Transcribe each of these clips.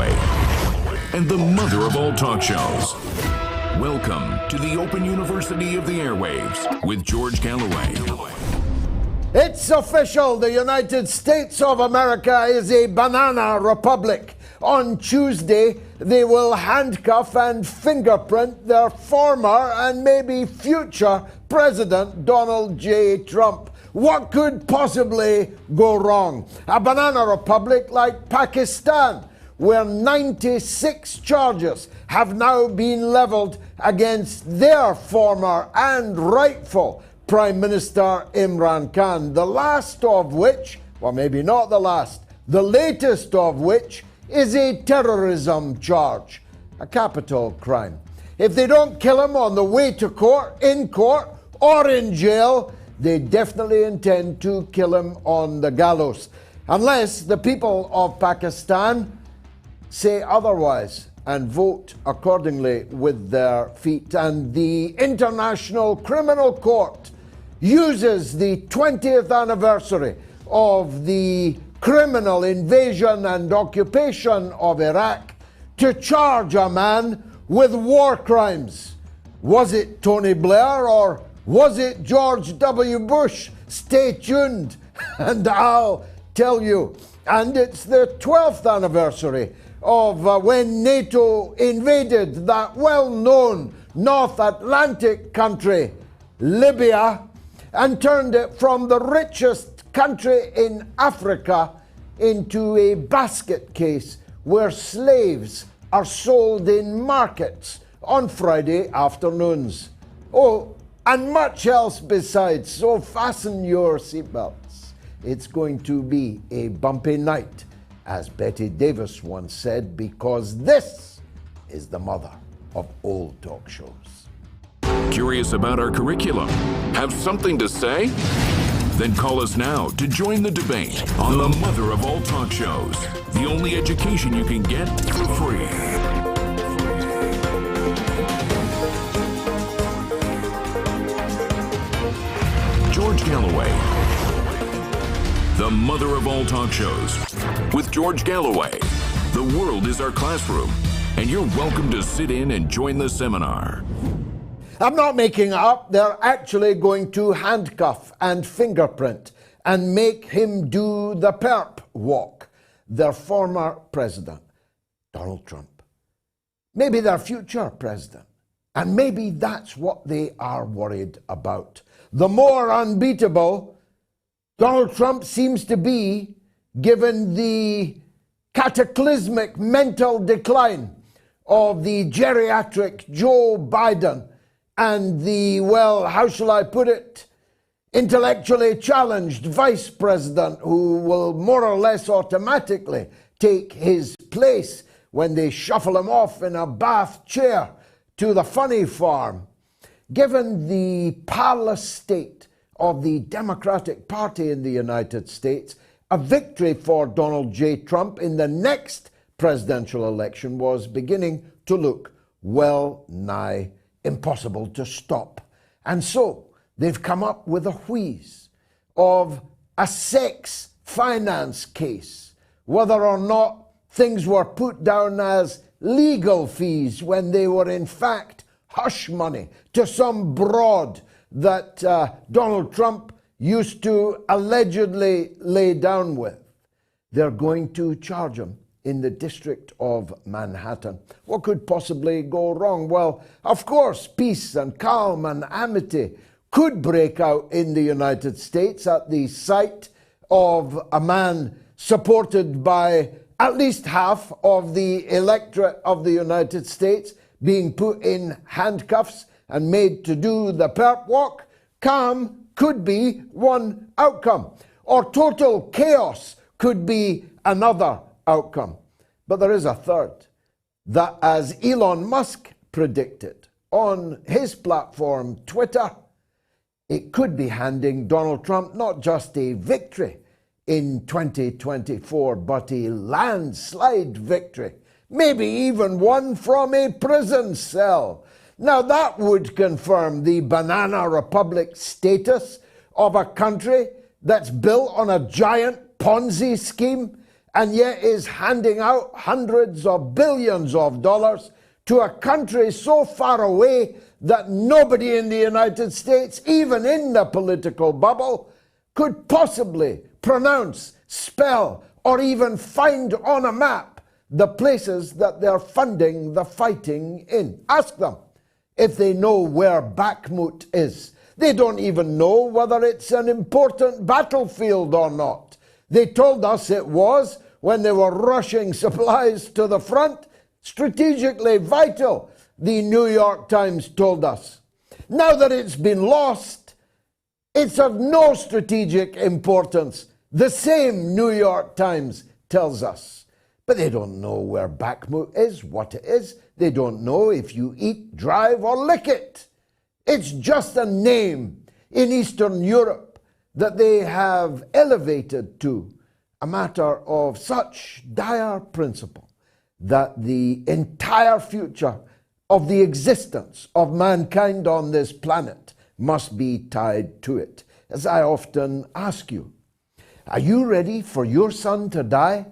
Galloway, and the mother of all talk shows. Welcome to the Open University of the Airwaves with George Galloway. It's official. The United States of America is a banana republic. On Tuesday, they will handcuff and fingerprint their former and maybe future President Donald J. Trump. What could possibly go wrong? A banana republic like Pakistan, where 96 charges have now been leveled against their former and rightful Prime Minister Imran Khan, the last of which, or maybe not the last, the latest of which is a terrorism charge, a capital crime. If they don't kill him on the way to court, or in jail, they definitely intend to kill him on the gallows, unless the people of Pakistan say otherwise and vote accordingly with their feet. And the International Criminal Court uses the 20th anniversary of the criminal invasion and occupation of Iraq to charge a man with war crimes. Was it Tony Blair or was it George W. Bush? Stay tuned and I'll tell you. And it's the 12th anniversary of when NATO invaded that well-known North Atlantic country, Libya, and turned it from the richest country in Africa into a basket case where slaves are sold in markets on Friday afternoons. Oh, and much else besides, so fasten your seatbelts. It's going to be a bumpy night, as Betty Davis once said, because this is the mother of old talk shows. Curious about our curriculum? Have something to say? Then call us now to join the debate on the mother of all talk shows, the only education you can get for free. George Galloway, the mother of all talk shows. With George Galloway, the world is our classroom, and you're welcome to sit in and join the seminar. I'm not making it up. They're actually going to handcuff and fingerprint and make him do the perp walk. Their former president, Donald Trump. Maybe their future president. And maybe that's what they are worried about. The more unbeatable Donald Trump seems to be, given the cataclysmic mental decline of the geriatric Joe Biden and the, well, how shall I put it, intellectually challenged vice president who will more or less automatically take his place when they shuffle him off in a bath chair to the funny farm. Given the parlous state of the Democratic Party in the United States, a victory for Donald J. Trump in the next presidential election was beginning to look well nigh impossible to stop. And so they've come up with a wheeze of a sex finance case, whether or not things were put down as legal fees when they were in fact hush money to some broad that Donald Trump used to allegedly lay down with. They're going to charge him in the District of Manhattan. What could possibly go wrong? Well, of course, peace and calm and amity could break out in the United States at the sight of a man supported by at least half of the electorate of the United States being put in handcuffs and made to do the perp walk. Calm could be one outcome, or total chaos could be another outcome. But there is a third, that as Elon Musk predicted on his platform Twitter, it could be handing Donald Trump not just a victory in 2024, but a landslide victory, maybe even one from a prison cell. Now that would confirm the banana republic status of a country that's built on a giant Ponzi scheme and yet is handing out hundreds of billions of dollars to a country so far away that nobody in the United States, even in the political bubble, could possibly pronounce, spell, or even find on a map the places that they're funding the fighting in. Ask them if they know where Bakhmut is. They don't even know whether it's an important battlefield or not. They told us it was when they were rushing supplies to the front. Strategically vital, the New York Times told us. Now that it's been lost, it's of no strategic importance. The same New York Times tells us. But they don't know where Bakhmut is, what it is. They don't know if you eat, drive, or lick it. It's just a name in Eastern Europe that they have elevated to a matter of such dire principle that the entire future of the existence of mankind on this planet must be tied to it. As I often ask you, are you ready for your son to die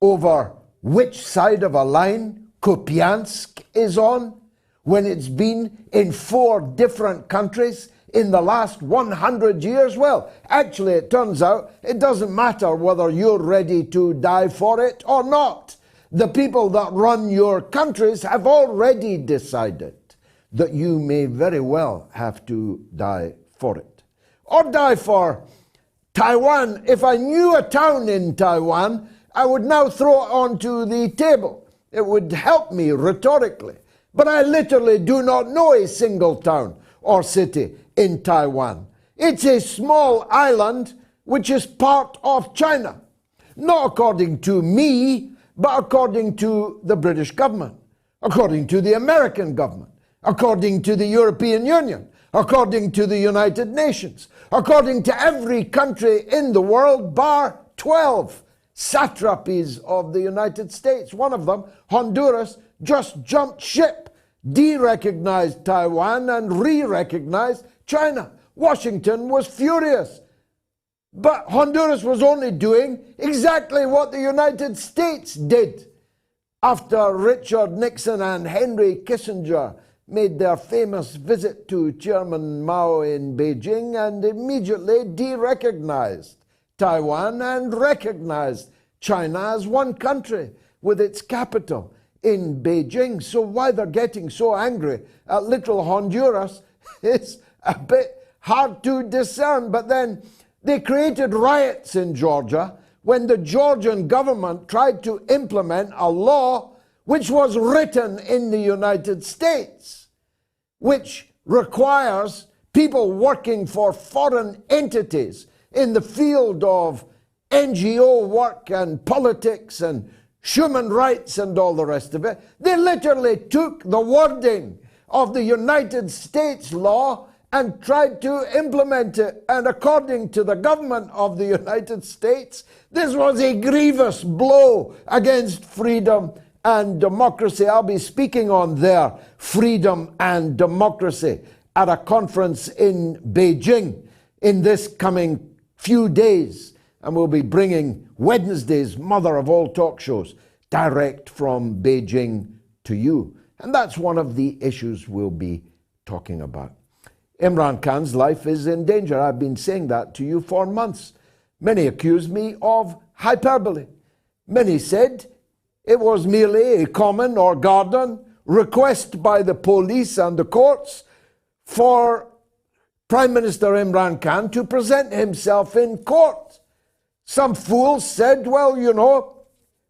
over which side of a line Kupiansk is on, when it's been in 4 different countries in the last 100 years? Well, actually, it turns out it doesn't matter whether you're ready to die for it or not. The people that run your countries have already decided that you may very well have to die for it. Or die for Taiwan. If I knew a town in Taiwan, I would now throw it onto the table. It would help me rhetorically. But I literally do not know a single town or city in Taiwan. It's a small island which is part of China. Not according to me, but according to the British government, according to the American government, according to the European Union, according to the United Nations, according to every country in the world, bar 12 satrapies of the United States. One of them, Honduras, just jumped ship, de-recognized Taiwan and re-recognized China. Washington was furious. But Honduras was only doing exactly what the United States did after Richard Nixon and Henry Kissinger made their famous visit to Chairman Mao in Beijing and immediately de-recognized Taiwan and recognized China as one country with its capital in Beijing. So why they're getting so angry at little Honduras is a bit hard to discern. But then they created riots in Georgia when the Georgian government tried to implement a law which was written in the United States, which requires people working for foreign entities in the field of NGO work and politics and human rights and all the rest of it. They literally took the wording of the United States law and tried to implement it. And according to the government of the United States, this was a grievous blow against freedom and democracy. I'll be speaking on their freedom and democracy at a conference in Beijing in this coming few days. And we'll be bringing Wednesday's mother of all talk shows direct from Beijing to you. And that's one of the issues we'll be talking about. Imran Khan's life is in danger. I've been saying that to you for months. Many accused me of hyperbole. Many said it was merely a common or garden request by the police and the courts for Prime Minister Imran Khan to present himself in court. Some fools said, well, you know,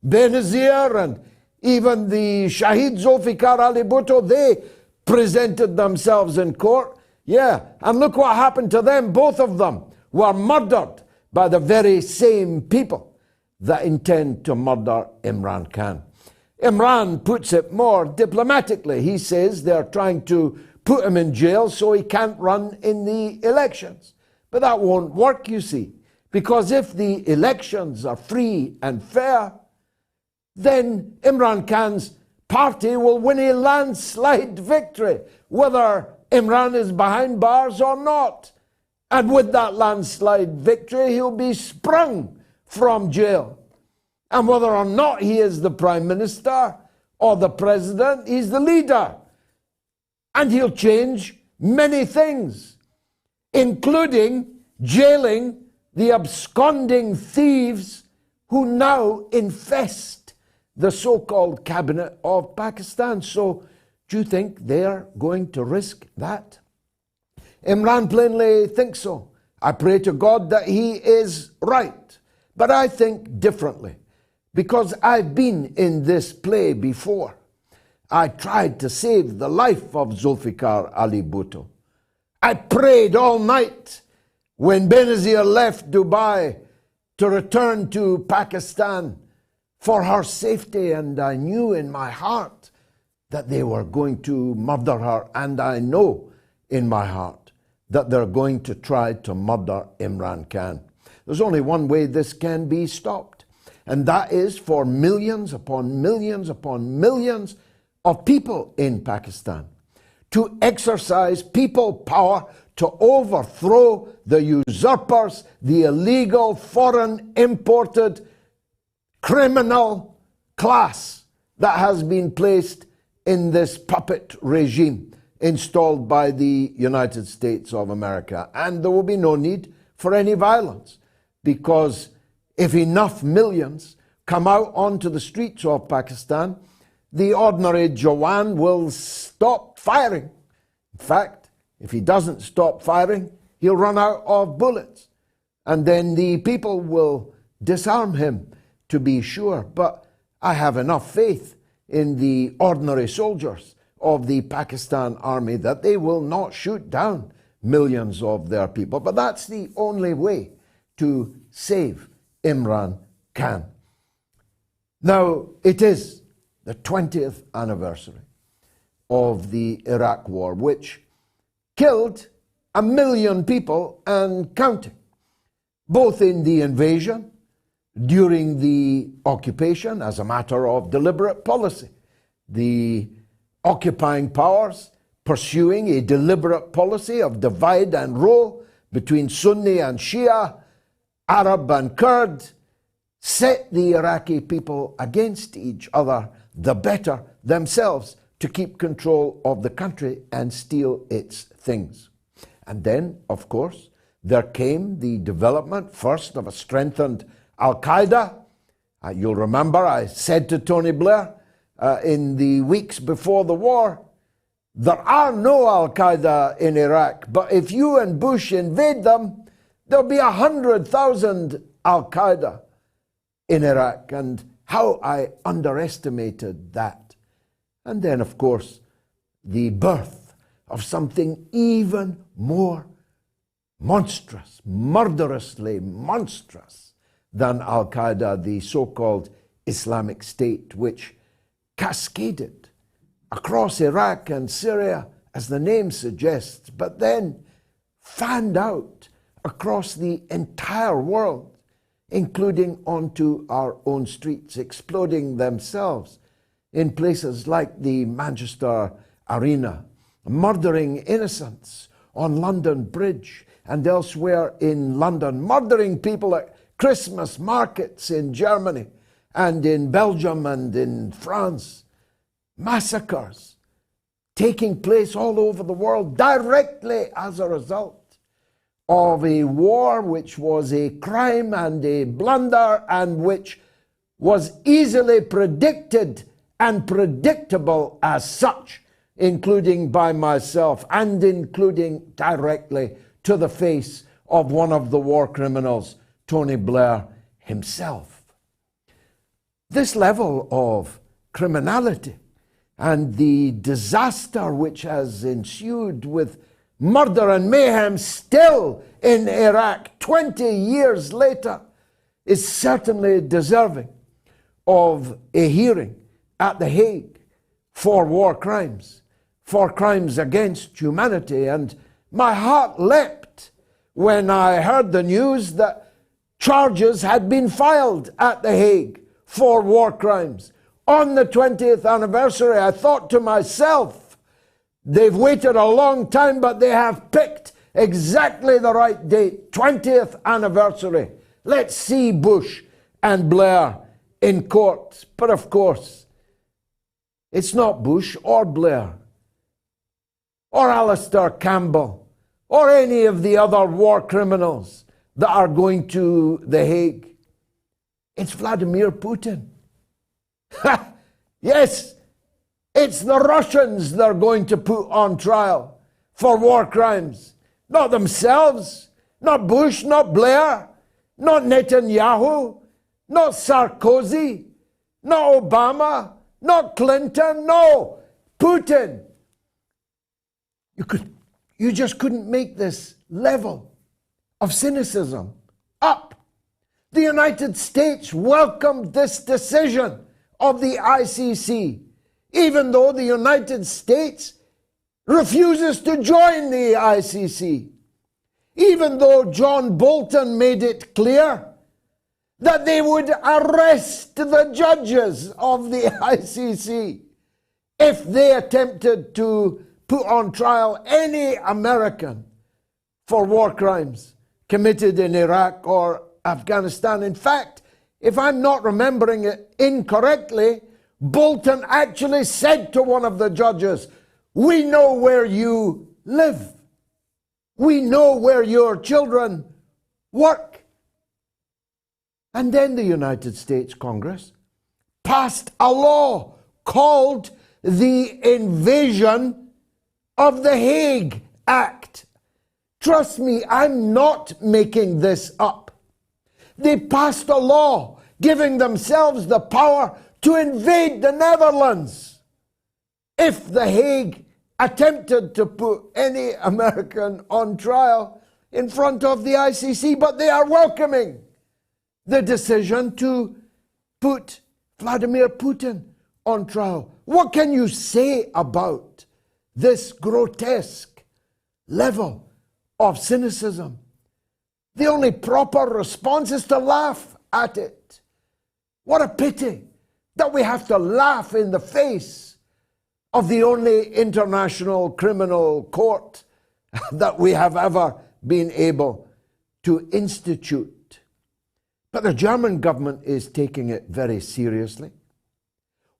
Benazir and even the Shahid Zulfikar Ali Bhutto, they presented themselves in court. Yeah, and look what happened to them. Both of them were murdered by the very same people that intend to murder Imran Khan. Imran puts it more diplomatically. He says they're trying to put him in jail so he can't run in the elections. But that won't work, you see, because if the elections are free and fair, then Imran Khan's party will win a landslide victory, whether Imran is behind bars or not. And with that landslide victory, he'll be sprung from jail. And whether or not he is the Prime Minister or the President, he's the leader. And he'll change many things, including jailing the absconding thieves who now infest the so-called cabinet of Pakistan. So do you think they're going to risk that? Imran plainly thinks so. I pray to God that he is right. But I think differently, because I've been in this play before. I tried to save the life of Zulfikar Ali Bhutto. I prayed all night when Benazir left Dubai to return to Pakistan for her safety, and I knew in my heart that they were going to murder her, and I know in my heart that they're going to try to murder Imran Khan. There's only one way this can be stopped, and that is for millions upon millions upon millions of people in Pakistan to exercise people power to overthrow the usurpers, the illegal, foreign imported criminal class that has been placed in this puppet regime installed by the United States of America. And there will be no need for any violence, because if enough millions come out onto the streets of Pakistan, the ordinary Jawan will stop firing. In fact, if he doesn't stop firing, he'll run out of bullets. And then the people will disarm him, to be sure. But I have enough faith in the ordinary soldiers of the Pakistan army that they will not shoot down millions of their people. But that's the only way to save Imran Khan. Now, it is the 20th anniversary of the Iraq War, which killed 1 million people and counting, both in the invasion, during the occupation as a matter of deliberate policy, the occupying powers pursuing a deliberate policy of divide and rule between Sunni and Shia, Arab and Kurd, set the Iraqi people against each other, the better themselves, to keep control of the country and steal its things. And then, of course, there came the development first of a strengthened Al-Qaeda. You'll remember I said to Tony Blair in the weeks before the war, there are no Al-Qaeda in Iraq, but if you and Bush invade them, there'll be 100,000 Al-Qaeda in Iraq. And how I underestimated that. And then, of course, the birth of something even more monstrous, murderously monstrous than Al-Qaeda, the so-called Islamic State, which cascaded across Iraq and Syria, as the name suggests, but then fanned out across the entire world, including onto our own streets, exploding themselves in places like the Manchester Arena, murdering innocents on London Bridge and elsewhere in London, murdering people at Christmas markets in Germany and in Belgium and in France, massacres taking place all over the world directly as a result of a war which was a crime and a blunder and which was easily predicted and predictable as such, including by myself and including directly to the face of one of the war criminals, Tony Blair himself. This level of criminality and the disaster which has ensued with murder and mayhem still in Iraq 20 years later is certainly deserving of a hearing at The Hague for war crimes, for crimes against humanity. And my heart leapt when I heard the news that charges had been filed at The Hague for war crimes. On the 20th anniversary, I thought to myself, they've waited a long time, but they have picked exactly the right date, 20th anniversary. Let's see Bush and Blair in court. But of course, it's not Bush or Blair or Alistair Campbell or any of the other war criminals that are going to The Hague. It's Vladimir Putin. Yes, it's the Russians they're going to put on trial for war crimes. Not themselves, not Bush, not Blair, not Netanyahu, not Sarkozy, not Obama, not Clinton, no, Putin. You just couldn't make this level of cynicism up. The United States welcomed this decision of the ICC, even though the United States refuses to join the ICC, even though John Bolton made it clear that they would arrest the judges of the ICC if they attempted to put on trial any American for war crimes committed in Iraq or Afghanistan. In fact, if I'm not remembering it incorrectly, Bolton actually said to one of the judges, "We know where you live. We know where your children work." And then the United States Congress passed a law called the Invasion of the Hague Act. Trust me, I'm not making this up. They passed a law giving themselves the power to invade the Netherlands if The Hague attempted to put any American on trial in front of the ICC. But they are welcoming the decision to put Vladimir Putin on trial. What can you say about this grotesque level of cynicism? The only proper response is to laugh at it. What a pity that we have to laugh in the face of the only international criminal court that we have ever been able to institute. But the German government is taking it very seriously.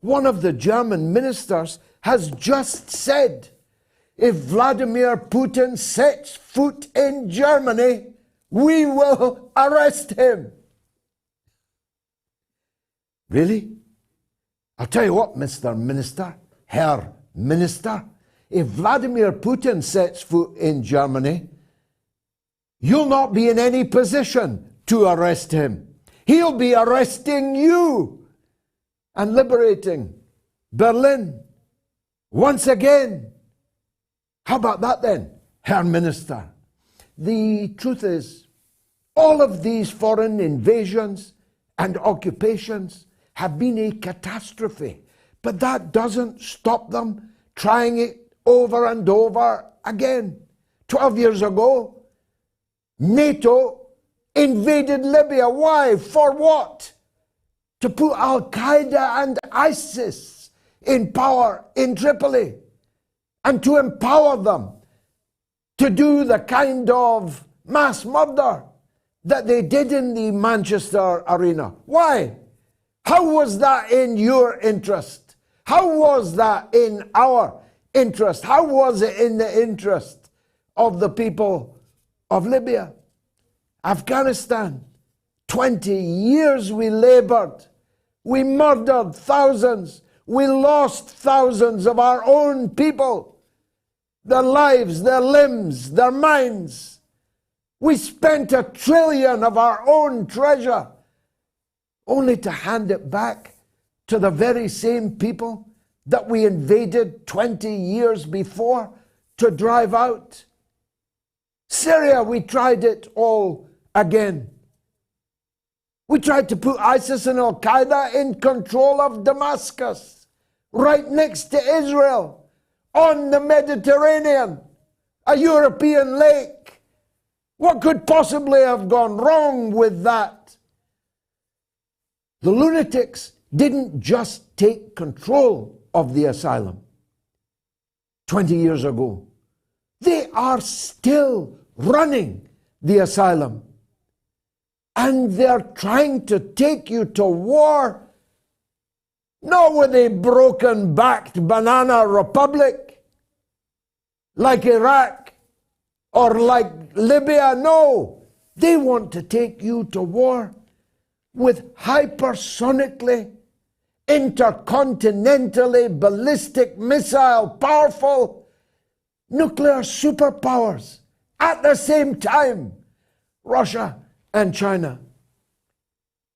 One of the German ministers has just said, if Vladimir Putin sets foot in Germany, we will arrest him. Really? I'll tell you what, Mr. Minister, Herr Minister, if Vladimir Putin sets foot in Germany, you'll not be in any position to arrest him. He'll be arresting you and liberating Berlin once again. How about that then, Herr Minister? The truth is, all of these foreign invasions and occupations have been a catastrophe, but that doesn't stop them trying it over and over again. 12 years ago, NATO invaded Libya. Why? For what? To put Al-Qaeda and ISIS in power in Tripoli and to empower them to do the kind of mass murder that they did in the Manchester arena. Why? How was that in your interest? How was that in our interest? How was it in the interest of the people of Libya? Afghanistan, 20 years we labored. We murdered thousands. We lost thousands of our own people. Their lives, their limbs, their minds. We spent $1 trillion of our own treasure only to hand it back to the very same people that we invaded 20 years before to drive out. Syria, we tried it all again. We tried to put ISIS and Al-Qaeda in control of Damascus, right next to Israel, on the Mediterranean, a European lake. What could possibly have gone wrong with that? The lunatics didn't just take control of the asylum 20 years ago. They are still running the asylum. And they're trying to take you to war not with a broken-backed banana republic like Iraq or like Libya. No, they want to take you to war with hypersonically, intercontinentally ballistic missile, powerful nuclear superpowers at the same time, Russia and China.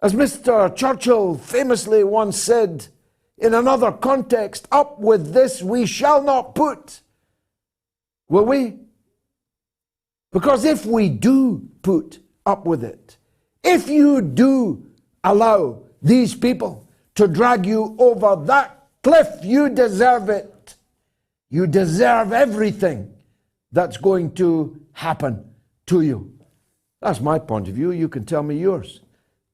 As Mr. Churchill famously once said in another context, up with this we shall not put. Will we? Because if we do put up with it, if you do allow these people to drag you over that cliff, you deserve it. You deserve everything that's going to happen to you. That's my point of view. You can tell me yours.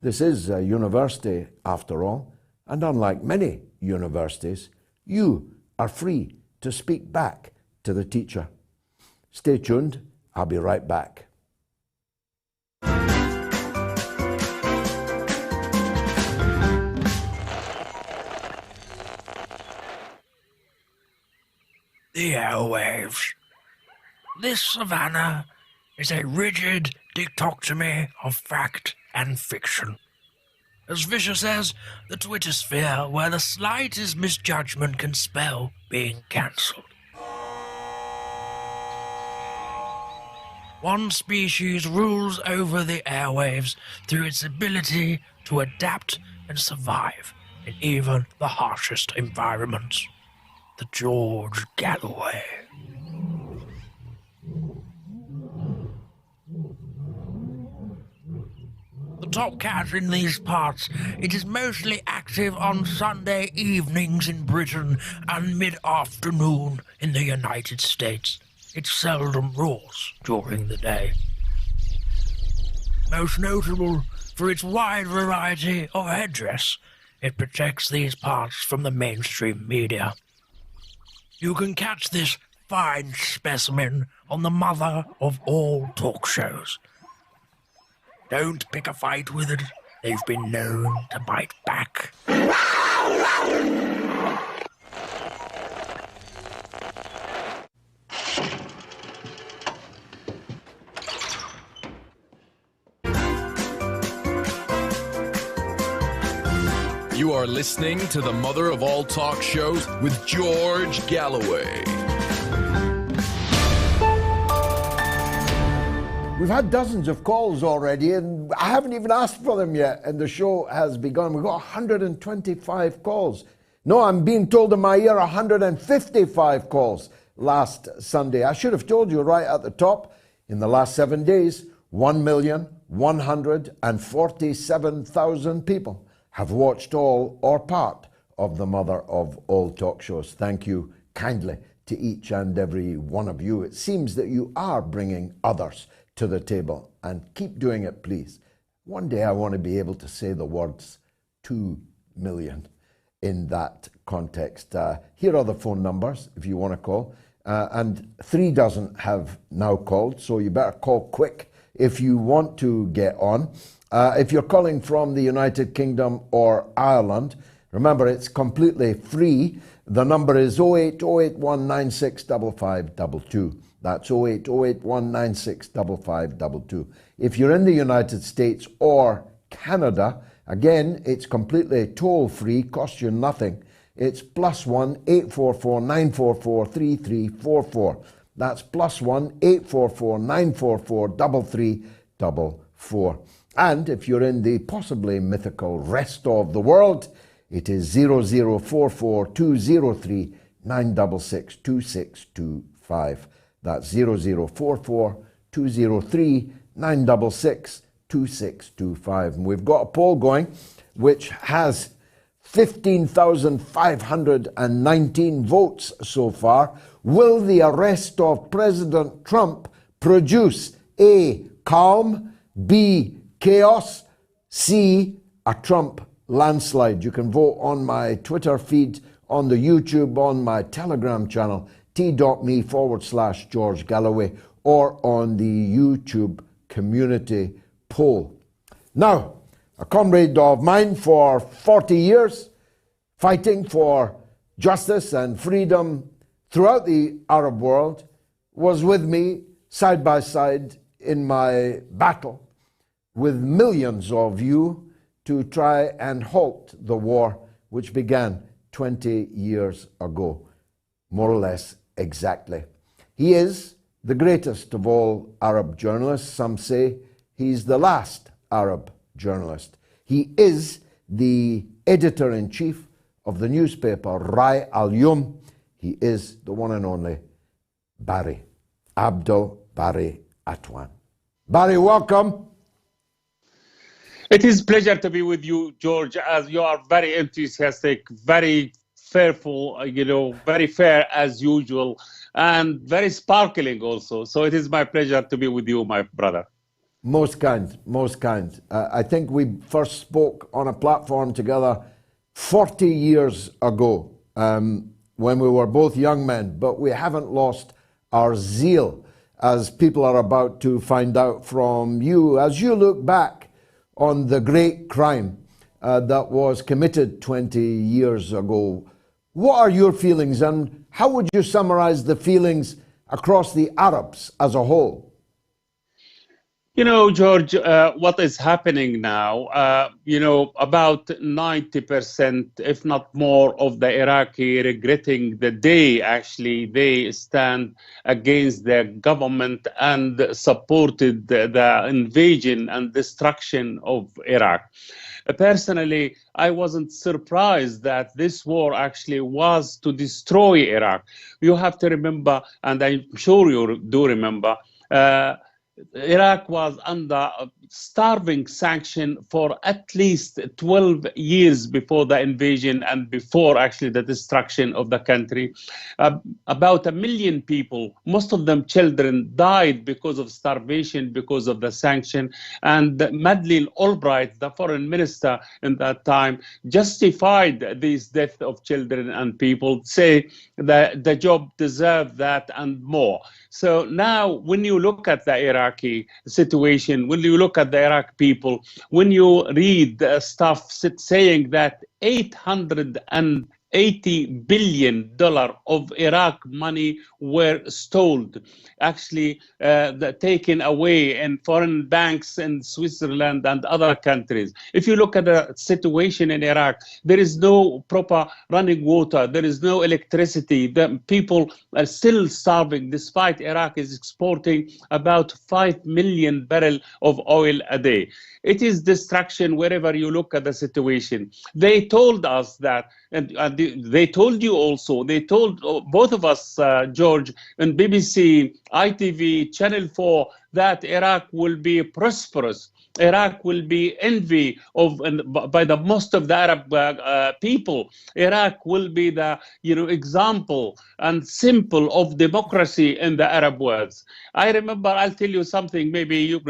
This is a university, after all, and unlike many universities, you are free to speak back to the teacher. Stay tuned. I'll be right back. The airwaves. This savannah is a rigid dichotomy of fact and fiction. As Fisher says, the Twitter sphere where the slightest misjudgment can spell being cancelled. One species rules over the airwaves through its ability to adapt and survive in even the harshest environments. The George Galloway. The top cat in these parts, it is mostly active on Sunday evenings in Britain and mid-afternoon in the United States. It seldom roars during the day. Most notable for its wide variety of headdress, it protects these parts from the mainstream media. You can catch this fine specimen on the mother of all talk shows. Don't pick a fight with it. They've been known to bite back. You are listening to the mother of all talk shows with George Galloway. We've had dozens of calls already, and I haven't even asked for them yet, and the show has begun. We've got 125 calls. No, I'm being told in my ear 155 calls last Sunday. I should have told you right at the top, in the last 7 days, 1,147,000 people have watched all or part of the mother of all talk shows. Thank you kindly to each and every one of you. It seems that you are bringing others to the table, and keep doing it, please. One day I want to be able to say the words 2 million in that context. Here are the phone numbers if you want to call, and 3 dozen have now called, so you better call quick if you want to get on. If you're calling from the United Kingdom or Ireland, remember it's completely free. The number is 08081965522. That's 08081965522. If you're in the United States or Canada, again, it's completely toll-free, costs you nothing. It's +1 844 944 3344. That's +1 844 944 3344. And if you're in the possibly mythical rest of the world, it is 0044 203 966 2625. That's 0044 203 966 2625. And we've got a poll going which has 15,519 votes so far. Will the arrest of President Trump produce A, calm, B, chaos, C, a Trump landslide? You can vote on my Twitter feed, on the YouTube, on my Telegram channel, t.me/George Galloway, or on the YouTube community poll. Now, a comrade of mine for 40 years, fighting for justice and freedom throughout the Arab world, was with me side by side in my battle with millions of you to try and halt the war which began 20 years ago, more or less exactly. He is the greatest of all Arab journalists. Some say he's the last Arab journalist. He is the editor-in-chief of the newspaper Rai al-Yum. He is the one and only Bari, Abdel Bari Atwan. Bari, welcome. It is a pleasure to be with you, George, as you are very enthusiastic, very fairful, very fair as usual, and very sparkling also. So it is my pleasure to be with you, my brother. Most kind, most kind. I think we first spoke on a platform together 40 years ago when we were both young men, but we haven't lost our zeal, as people are about to find out from you. As you look back on the great crime that was committed 20 years ago, what are your feelings, and how would you summarize the feelings across the Arabs as a whole? George, what is happening now, about 90%, if not more, of the Iraqi regretting the day actually they stand against their government and supported the invasion and destruction of Iraq. Personally, I wasn't surprised that this war actually was to destroy Iraq. You have to remember, and I'm sure you do remember, Iraq was under starving sanction for at least 12 years before the invasion and before actually the destruction of the country. About 1 million people, most of them children, died because of starvation, because of the sanction. And Madeleine Albright, the foreign minister in that time, justified these deaths of children and people, say that the job deserved that and more. So now when you look at the Iraqi situation, when you look at the Iraq people, when you read stuff saying that $880 billion of Iraq money were stolen, actually taken away in foreign banks in Switzerland and other countries. If you look at the situation in Iraq, there is no proper running water, there is no electricity, the people are still starving despite Iraq is exporting about 5 million barrels of oil a day. It is destruction wherever you look at the situation. They told us that, and they told you also, they told both of us, George, and BBC, ITV, Channel 4, that Iraq will be prosperous. Iraq will be envy of by the most of the Arab people. Iraq will be the example and symbol of democracy in the Arab world. I remember, I'll tell you something, maybe you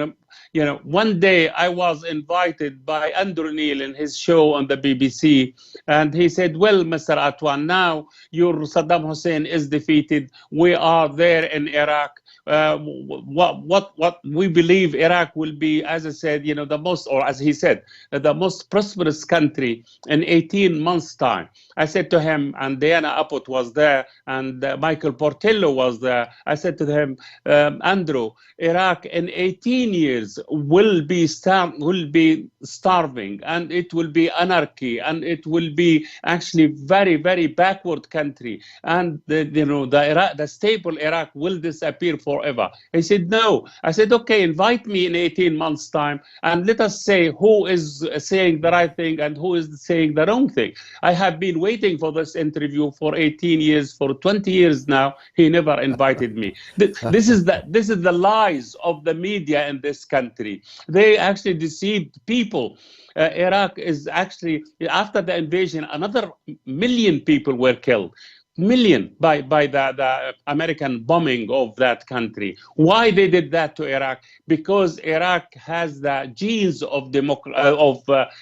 one day I was invited by Andrew Neil in his show on the BBC, and he said, well, Mr. Atwan, now your Saddam Hussein is defeated. We are there in Iraq. What we believe Iraq will be, as I said, the most, or as he said, the most prosperous country in 18 months' time. I said to him, and Diana Abbott was there, and Michael Portillo was there. I said to him, Andrew, Iraq in 18 years will be starving, and it will be anarchy, and it will be actually very, very backward country, and the stable Iraq will disappear forever. He said, no. I said, okay, invite me in 18 months' time, and let us say who is saying the right thing and who is saying the wrong thing. I have been waiting for this interview for 18 years, for 20 years now. He never invited me. This is the lies of the media in this country. They actually deceived people. Iraq is actually, after the invasion, another 1 million people were killed. Million by the American bombing of that country. Why they did that to Iraq? Because Iraq has the genes of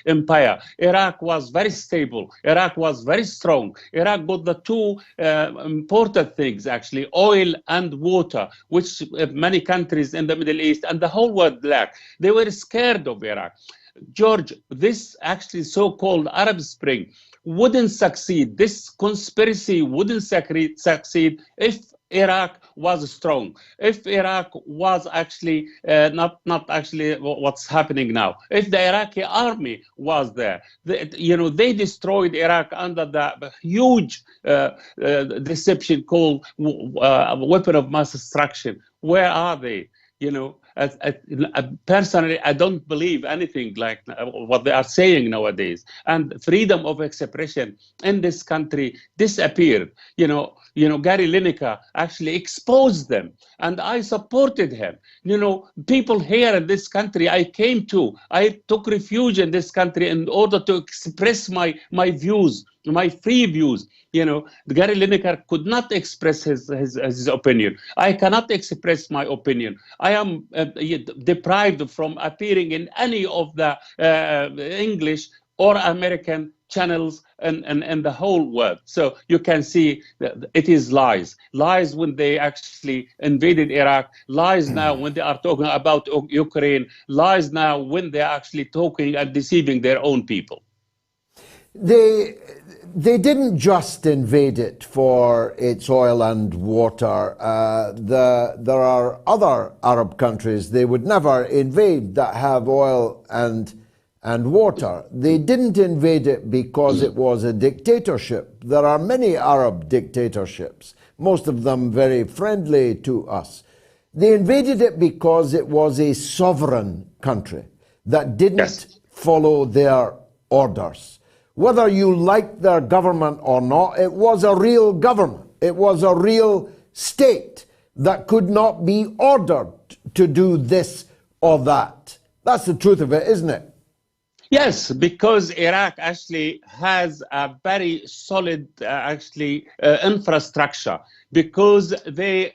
empire. Iraq was very stable. Iraq was very strong. Iraq got the two important things, actually, oil and water, which many countries in the Middle East and the whole world lack. They were scared of Iraq. George, this actually so-called Arab Spring wouldn't succeed. This conspiracy wouldn't succeed if Iraq was strong, if Iraq was actually not actually what's happening now, if the Iraqi army was there. They destroyed Iraq under the huge deception called weapon of mass destruction. Where are they? Personally, I don't believe anything like what they are saying nowadays. And freedom of expression in this country disappeared. Gary Lineker actually exposed them, and I supported him. People here in this country, I took refuge in this country in order to express my views, my free views. Gary Lineker could not express his opinion. I cannot express my opinion. I am deprived from appearing in any of the English or American channels and the whole world. So you can see that it is lies. Lies when they actually invaded Iraq, lies now when they are talking about Ukraine, lies now when they are actually talking and deceiving their own people. They didn't just invade it for its oil and water. There are other Arab countries they would never invade that have oil and water. They didn't invade it because it was a dictatorship. There are many Arab dictatorships, most of them very friendly to us. They invaded it because it was a sovereign country that didn't follow their orders. Whether you liked their government or not, it was a real government. It was a real state that could not be ordered to do this or that. That's the truth of it, isn't it? Yes, because Iraq actually has a very solid infrastructure, because they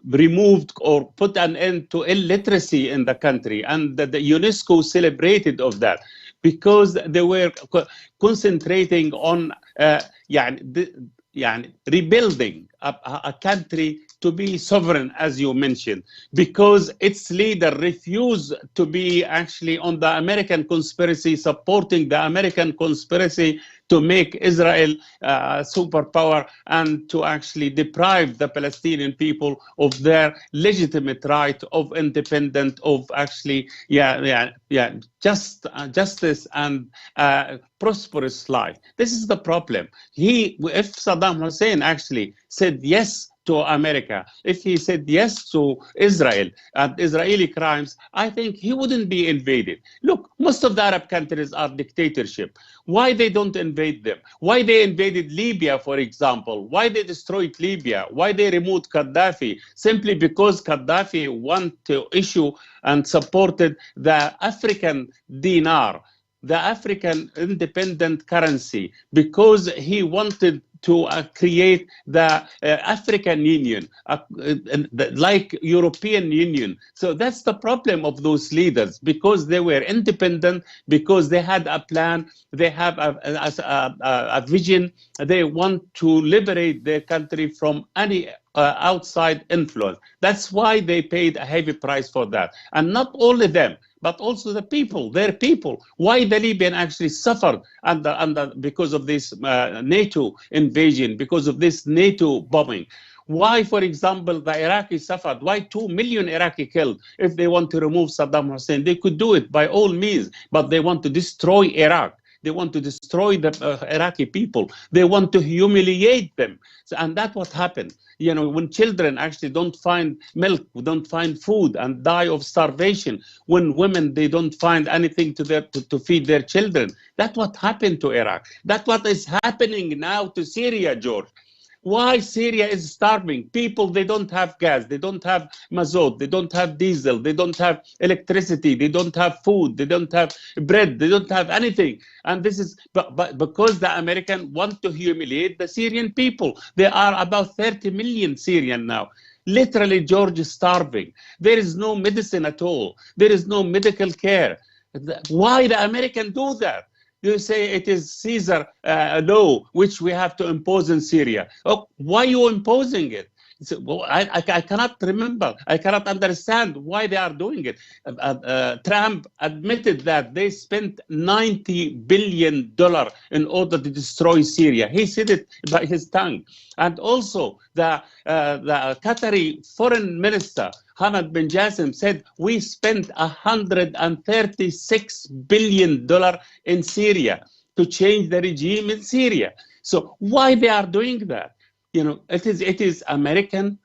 removed or put an end to illiteracy in the country, and the UNESCO celebrated of that, because they were concentrating on rebuilding a country to be sovereign, as you mentioned, because its leader refused to be actually on the American conspiracy, supporting the American conspiracy to make Israel a superpower and to actually deprive the Palestinian people of their legitimate right of independence, of actually, justice and prosperous life. This is the problem. If Saddam Hussein actually said yes to America, if he said yes to Israel and Israeli crimes, I think he wouldn't be invaded. Look, most of the Arab countries are dictatorship. Why they don't invade them? Why they invaded Libya, for example? Why they destroyed Libya? Why they removed Gaddafi? Simply because Gaddafi wanted to issue and supported the African dinar, the African independent currency, because he wanted to create the African Union, like European Union. So that's the problem of those leaders, because they were independent, because they had a plan, they have a vision, they want to liberate their country from any outside influence. That's why they paid a heavy price for that. And not only them, but also the people, their people. Why the Libyan actually suffered because of this NATO invasion, because of this NATO bombing. Why, for example, the Iraqis suffered? Why 2 million Iraqi killed? If they want to remove Saddam Hussein, they could do it by all means, but they want to destroy Iraq. They want to destroy the Iraqi people. They want to humiliate them. And that's what happened. When children actually don't find milk, don't find food and die of starvation, when women, they don't find anything to feed their children. That's what happened to Iraq. That's what is happening now to Syria, George. Why Syria is starving? People, they don't have gas, they don't have mazot, they don't have diesel, they don't have electricity, they don't have food, they don't have bread, they don't have anything. And this is but because the Americans want to humiliate the Syrian people. There are about 30 million Syrian now. Literally, George, is starving. There is no medicine at all. There is no medical care. Why the Americans do that? You say it is Caesar law, which we have to impose in Syria. Oh, why are you imposing it? So, well, I cannot remember. I cannot understand why they are doing it. Trump admitted that they spent $90 billion in order to destroy Syria. He said it by his tongue. And also, the Qatari foreign minister, Hamad bin Jassim, said we spent $136 billion in Syria to change the regime in Syria. So why they are doing that? You know, it is American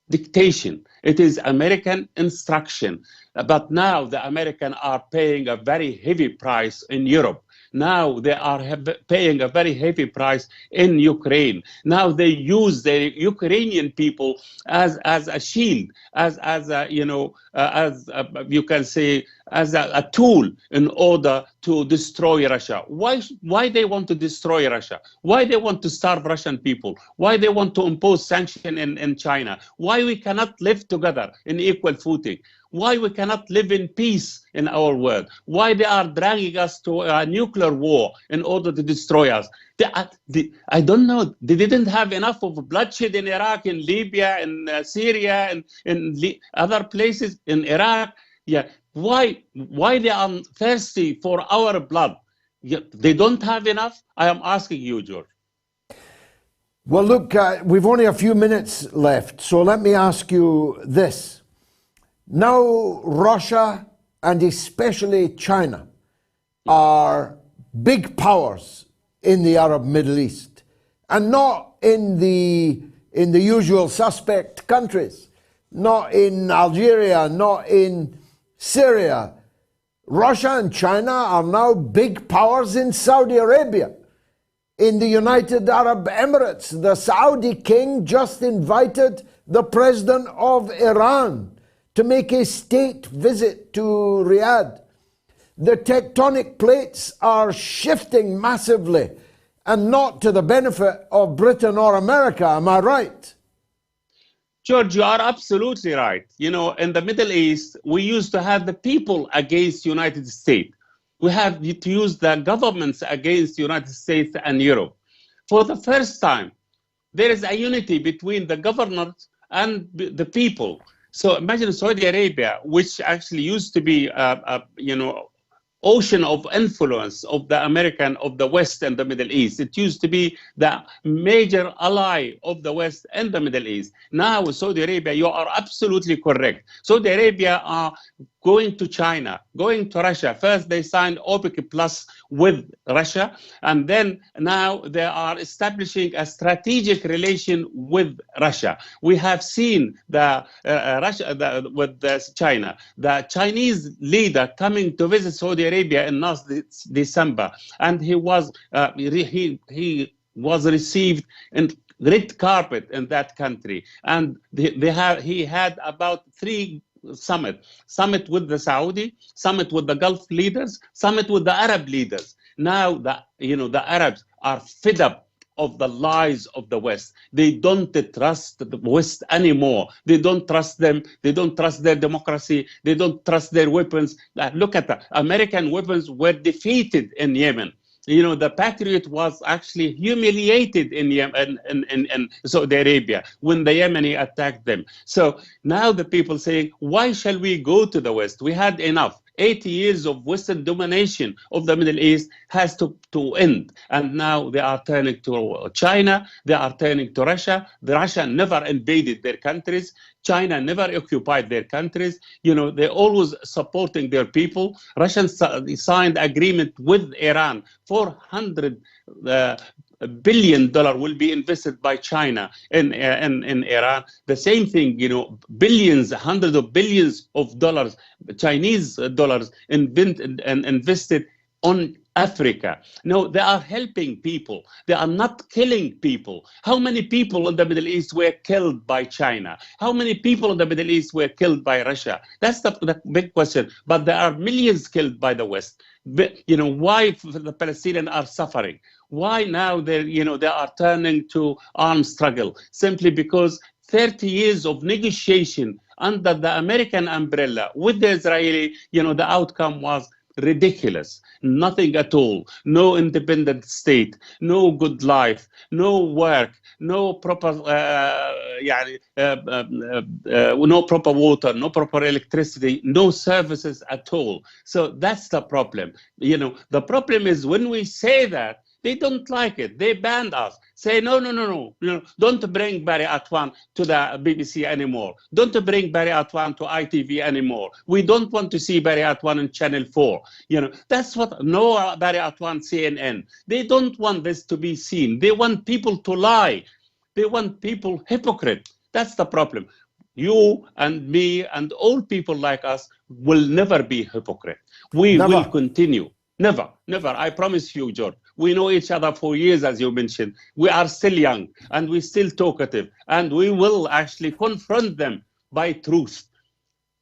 dictation. It is American instruction. But now the Americans are paying a very heavy price in Europe. Now they are paying a very heavy price in Ukraine. Now they use the Ukrainian people as a shield, as you can say, as a tool in order to destroy Russia. Why they want to destroy Russia? Why they want to starve Russian people? Why they want to impose sanctions in China? Why we cannot live together in equal footing? Why we cannot live in peace in our world? Why they are dragging us to a nuclear war in order to destroy us? I don't know. They didn't have enough of bloodshed in Iraq, in Libya, in Syria, and in other places, in Iraq. Yeah. Why they are thirsty for our blood? They don't have enough? I am asking you, George. Well, look, we've only a few minutes left, so let me ask you this. Now, Russia and especially China are big powers in the Arab Middle East, and not in the usual suspect countries, not in Algeria, not in Syria. Russia and China are now big powers in Saudi Arabia, in the United Arab Emirates. The Saudi king just invited the president of Iran to make a state visit to Riyadh. The tectonic plates are shifting massively, and not to the benefit of Britain or America. Am I right? George, you are absolutely right. You know, in the Middle East, we used to have the people against the United States. We have to use the governments against the United States and Europe. For the first time, there is a unity between the governors and the people. So imagine Saudi Arabia, which actually used to be, ocean of influence of the American, of the West and the Middle East. It used to be the major ally of the West and the Middle East. Now with Saudi Arabia, you are absolutely correct. Saudi Arabia are going to China, going to Russia. First, they signed OPEC Plus with Russia, and then now they are establishing a strategic relation with Russia. We have seen with China, the Chinese leader coming to visit Saudi Arabia in last December, and he was received in red carpet in that country, and he had about 3 summit with the Saudi, summit with the Gulf leaders, summit with the Arab leaders. Now the Arabs are fed up of the lies of the West. They don't trust the West anymore. They don't trust them. They don't trust their democracy. They don't trust their weapons. Look at the American weapons were defeated in Yemen. You know, the Patriot was actually humiliated in Yemen, in Saudi Arabia when the Yemeni attacked them. So now the people saying, why shall we go to the West? We had enough. 80 years of Western domination of the Middle East has to end. And now they are turning to China, they are turning to Russia. Russia never invaded their countries. China never occupied their countries. You know, they're always supporting their people. Russians signed agreement with Iran. $400 billion will be invested by China in Iran. The same thing, you know, billions, hundreds of billions of dollars, Chinese dollars invested on Africa. No, they are helping people. They are not killing people. How many people in the Middle East were killed by China? How many people in the Middle East were killed by Russia? That's the big question. But there are millions killed by the West. You know, why the Palestinians are suffering? Why now they are turning to armed struggle? Simply because 30 years of negotiation under the American umbrella with the Israeli, you know, the outcome was ridiculous. Nothing at all. No independent state, no good life, no work, no proper no proper water, no proper electricity, no services at all. So that's the problem. The problem is when we say that, they don't like it. They banned us. Say, no. Don't bring Bari Atwan to the BBC anymore. Don't bring Bari Atwan to ITV anymore. We don't want to see Bari Atwan on Channel 4. That's what, no Bari Atwan CNN. They don't want this to be seen. They want people to lie. They want people hypocrite. That's the problem. You and me and all people like us will never be hypocrite. We will continue. Never. I promise you, George. We know each other for years, as you mentioned. We are still young and we're still talkative, and we will actually confront them by truth,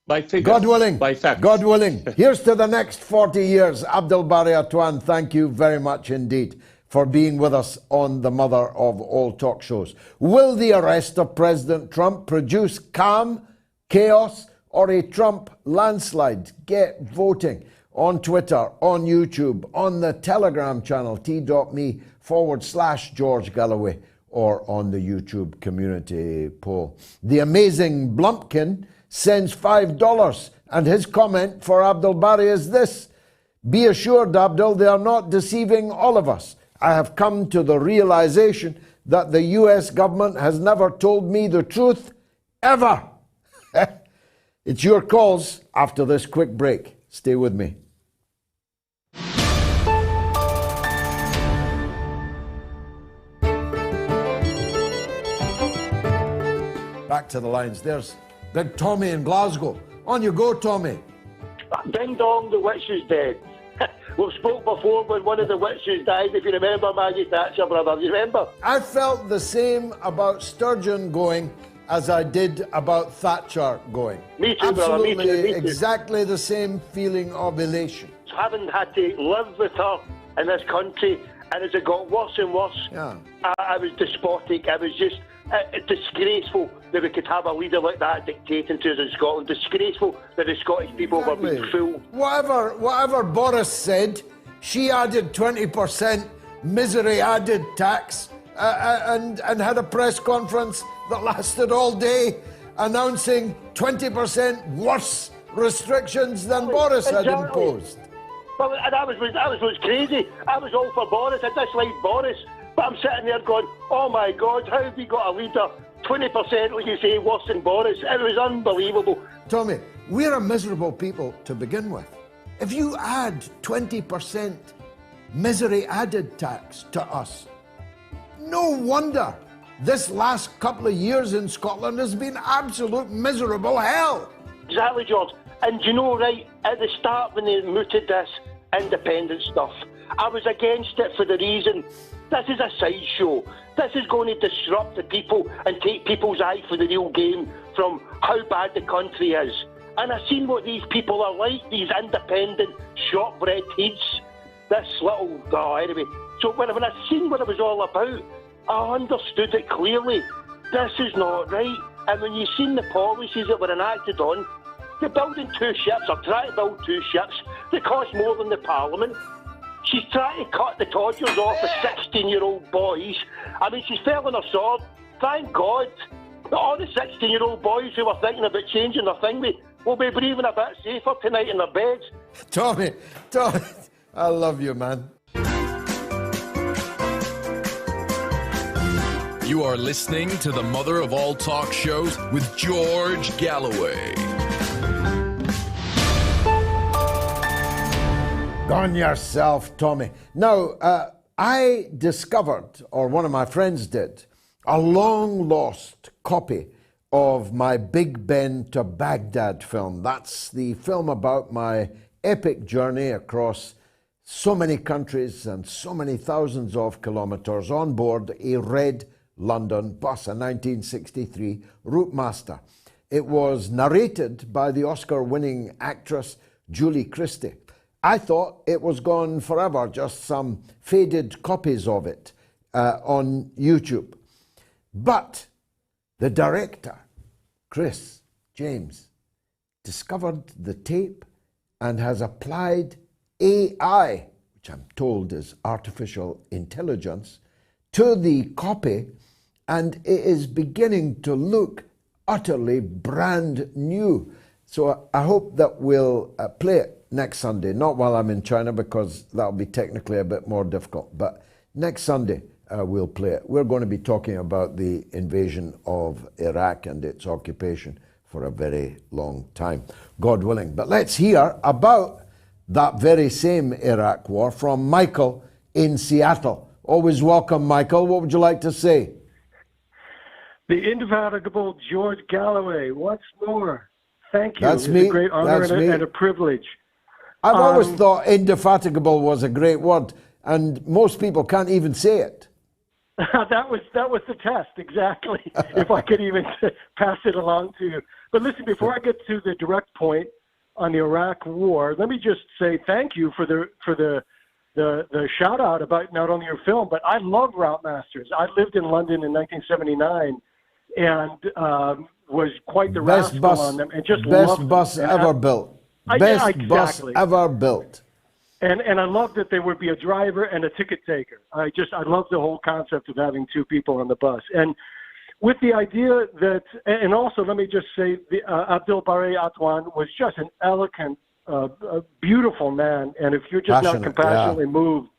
by figures, God willing, by facts. God willing. Here's to the next 40 years. Abdel Bari Atwan, thank you very much indeed for being with us on the mother of all talk shows. Will the arrest of President Trump produce calm, chaos, or a Trump landslide? Get voting on Twitter, on YouTube, on the Telegram channel, t.me/George Galloway, or on the YouTube community poll. The amazing Blumpkin sends $5, and his comment for Abdel Bari is this: be assured, Abdel, they are not deceiving all of us. I have come to the realization that the US government has never told me the truth, ever. It's your calls after this quick break. Stay with me. Back to the lines. There's Big Tommy in Glasgow. On you go, Tommy. Ding dong, the witch is dead. We've spoke before when one of the witches died, if you remember, Maggie Thatcher, brother. You remember? I felt the same about Sturgeon going as I did about Thatcher going. Me too, Absolutely, brother. Me too. exactly the same feeling of elation. Having had to live with her in this country, and as it got worse and worse, I was despotic. I was just disgraceful that we could have a leader like that dictating to us in Scotland. Disgraceful that the Scottish people were being fooled. Whatever Boris said, she added 20% misery added tax and had a press conference that lasted all day announcing 20% worse restrictions than Boris had imposed. Well, and that was crazy. I was all for Boris. I disliked Boris. But I'm sitting there going, oh my God, how have we got a leader 20%, like you say, worse than Boris? It was unbelievable. Tommy, we're a miserable people to begin with. If you add 20% misery added tax to us, no wonder this last couple of years in Scotland has been absolute miserable hell. Exactly, George. And you know, right, at the start when they mooted this independent stuff, I was against it for the reason, this is a sideshow. This is going to disrupt the people and take people's eye for the real game from how bad the country is. And I've seen what these people are like, these independent, shortbread heads. This little, anyway. So when I seen what it was all about, I understood it clearly. This is not right. And when you've seen the policies that were enacted on, they're building 2 ships, or trying to build 2 ships, that cost more than the Parliament. She's trying to cut the todgers off of 16-year-old boys. I mean, she's fell on her sword. Thank God that all the 16-year-old boys who were thinking about changing their thingy will be breathing a bit safer tonight in their beds. Tommy, I love you, man. You are listening to the mother of all talk shows with George Galloway. Gone yourself, Tommy. Now, I discovered, or one of my friends did, a long-lost copy of my Big Ben to Baghdad film. That's the film about my epic journey across so many countries and so many thousands of kilometers on board a red London bus, a 1963 Route Master. It was narrated by the Oscar-winning actress Julie Christie. I thought it was gone forever, just some faded copies of it on YouTube. But the director, Chris James, discovered the tape and has applied AI, which I'm told is artificial intelligence, to the copy, and it is beginning to look utterly brand new. So I hope that we'll play it next Sunday, not while I'm in China, because that'll be technically a bit more difficult, but next Sunday we'll play it. We're going to be talking about the invasion of Iraq and its occupation for a very long time, God willing. But let's hear about that very same Iraq war from Michael in Seattle. Always welcome, Michael. What would you like to say? The indefatigable George Galloway, once more. Thank you. That's It's me. a great honor That's and me. a privilege. I've always thought indefatigable was a great word, and most people can't even say it. that was the test, exactly, if I could even pass it along to you. But listen, before I get to the direct point on the Iraq war, let me just say thank you for the shout out about not only your film, but I love Route Masters. I lived in London in 1979 and was quite the rascal on them, and just best loved bus them. ever built. Best bus ever built. And I love that there would be a driver and a ticket taker. I love the whole concept of having two people on the bus. And with the idea that, and also let me just say, Abdel Bari Atwan was just an eloquent, beautiful man. And if you're just not compassionately moved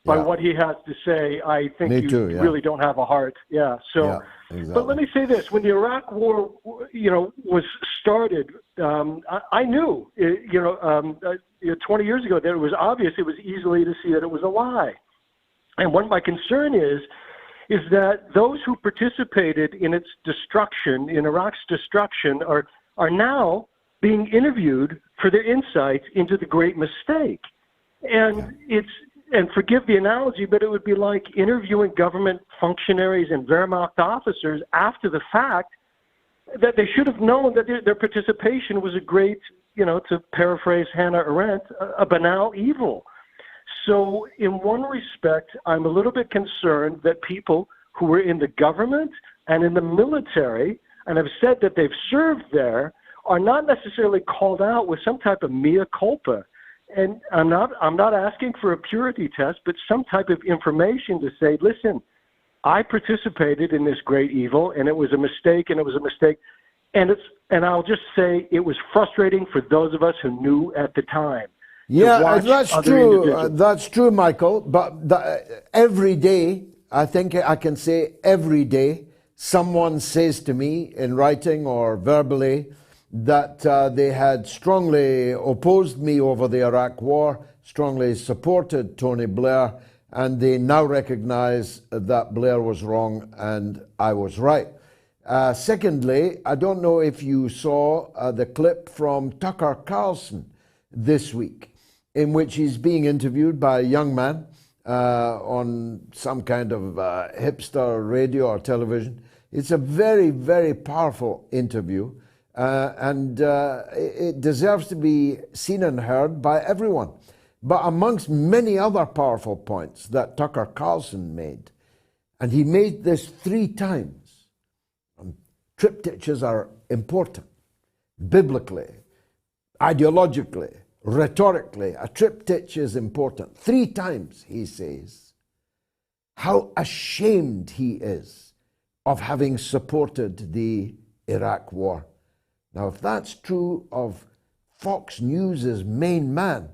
by what he has to say, I think really don't have a heart. Yeah. So, exactly. But let me say this: when the Iraq War, was started, I knew, 20 years ago that it was obvious. It was easily to see that it was a lie. And what my concern is that those who participated in its destruction, in Iraq's destruction, are now being interviewed for their insights into the great mistake. And and forgive the analogy, but it would be like interviewing government functionaries and Wehrmacht officers after the fact, that they should have known that their participation was a great, to paraphrase Hannah Arendt, a banal evil. So in one respect, I'm a little bit concerned that people who were in the government and in the military and have said that they've served there are not necessarily called out with some type of mea culpa. And I'm not asking for a purity test, but some type of information to say, listen, I participated in this great evil, and it was a mistake, and it was a mistake. And I'll just say it was frustrating for those of us who knew at the time. Yeah, that's true. That's true, Michael. But every day, I think I can say every day, someone says to me in writing or verbally that they had strongly opposed me over the Iraq war, strongly supported Tony Blair, and they now recognize that Blair was wrong and I was right. Secondly, I don't know if you saw the clip from Tucker Carlson this week, in which he's being interviewed by a young man on some kind of hipster radio or television. It's a very, very powerful interview, and it deserves to be seen and heard by everyone. But amongst many other powerful points that Tucker Carlson made, and he made this 3 times, triptychs are important, biblically, ideologically, rhetorically. A triptych is important. 3 times he says how ashamed he is of having supported the Iraq war. Now, if that's true of Fox News's main man,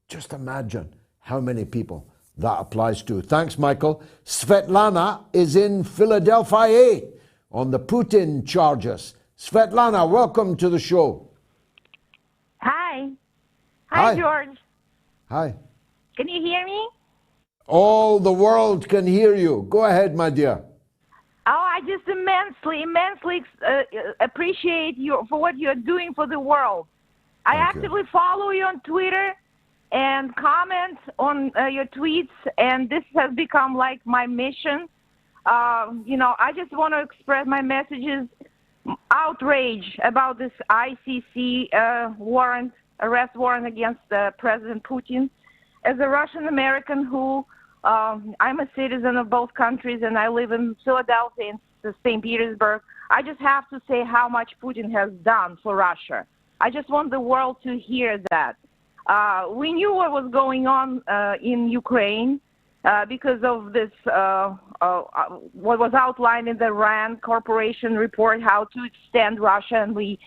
just imagine how many people that applies to. Thanks, Michael. Svetlana is in Philadelphia on the Putin charges. Svetlana, welcome to the show. Hi. Hi, George. Hi. Can you hear me? All the world can hear you. Go ahead, my dear. Oh, I just immensely appreciate you for what you're doing for the world. I actively follow you on Twitter and comment on your tweets, and this has become like my mission. I just want to express my messages, outrage about this ICC arrest warrant against President Putin. As a Russian American who, I'm a citizen of both countries, and I live in Philadelphia and St. Petersburg, I just have to say how much Putin has done for Russia. I just want the world to hear that. We knew what was going on in Ukraine because of this, what was outlined in the RAND Corporation report, how to extend Russia, and we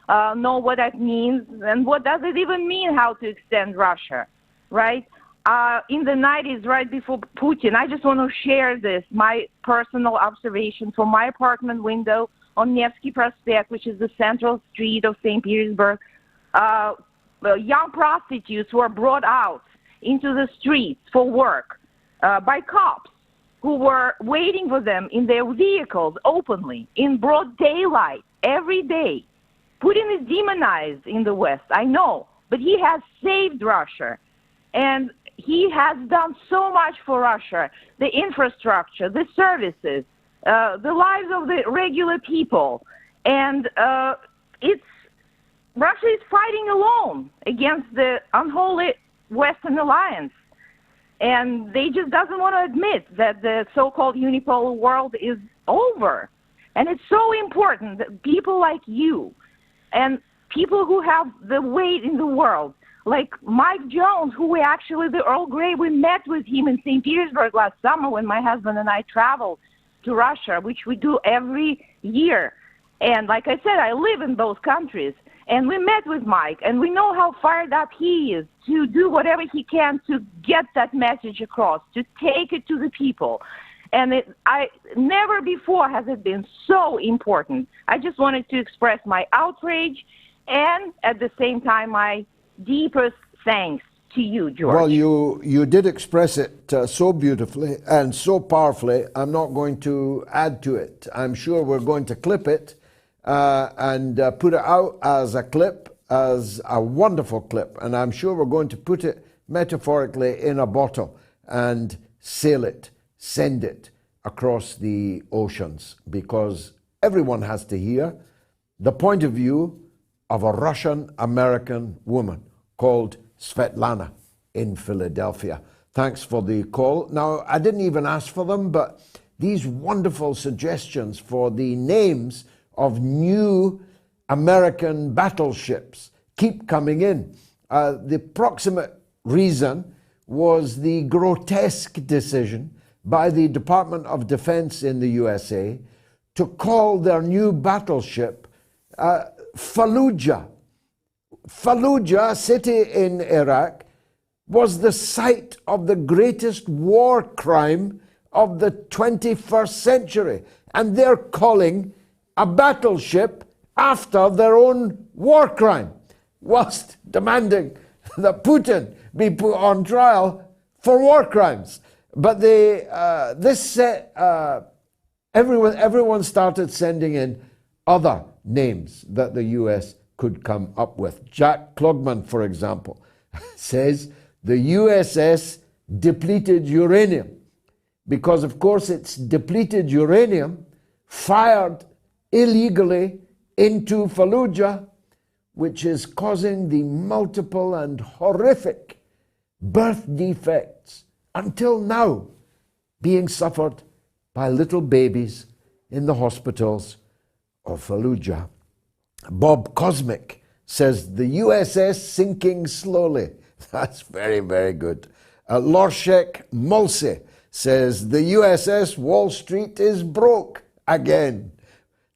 know what that means. And what does it even mean, how to extend Russia, right? In the 90s, right before Putin, I just want to share this, my personal observation from my apartment window on Nevsky Prospect, which is the central street of St. Petersburg. Young prostitutes were brought out into the streets for work by cops who were waiting for them in their vehicles openly, in broad daylight, every day. Putin is demonized in the West, I know, but he has saved Russia. And he has done so much for Russia, the infrastructure, the services, the lives of the regular people. And Russia is fighting alone against the unholy Western alliance. And they just doesn't want to admit that the so-called unipolar world is over. And it's so important that people like you and people who have the weight in the world, like Mike Jones, who we actually, the Earl Grey, we met with him in St. Petersburg last summer when my husband and I traveled to Russia, which we do every year. And like I said, I live in both countries. And we met with Mike, and we know how fired up he is to do whatever he can to get that message across, to take it to the people. And never before has it been so important. I just wanted to express my outrage and at the same time my deepest thanks to you, George. Well, you did express it so beautifully and so powerfully. I'm not going to add to it. I'm sure we're going to clip it and put it out as a clip, as a wonderful clip. And I'm sure we're going to put it metaphorically in a bottle and sail it, send it across the oceans, because everyone has to hear the point of view of a Russian-American woman called Svetlana in Philadelphia. Thanks for the call. Now, I didn't even ask for them, but these wonderful suggestions for the names of new American battleships keep coming in. The proximate reason was the grotesque decision by the Department of Defense in the USA to call their new battleship Fallujah. Fallujah, a city in Iraq, was the site of the greatest war crime of the 21st century. And they're calling a battleship after their own war crime, whilst demanding that Putin be put on trial for war crimes. But everyone started sending in other names that the US could come up with. Jack Klugman, for example, says the USS depleted uranium, because of course it's depleted uranium fired illegally into Fallujah, which is causing the multiple and horrific birth defects until now being suffered by little babies in the hospitals of Fallujah. Bob Cosmic says the USS sinking slowly. That's very, very good. Lorshek Mulsey says the USS Wall Street is broke again.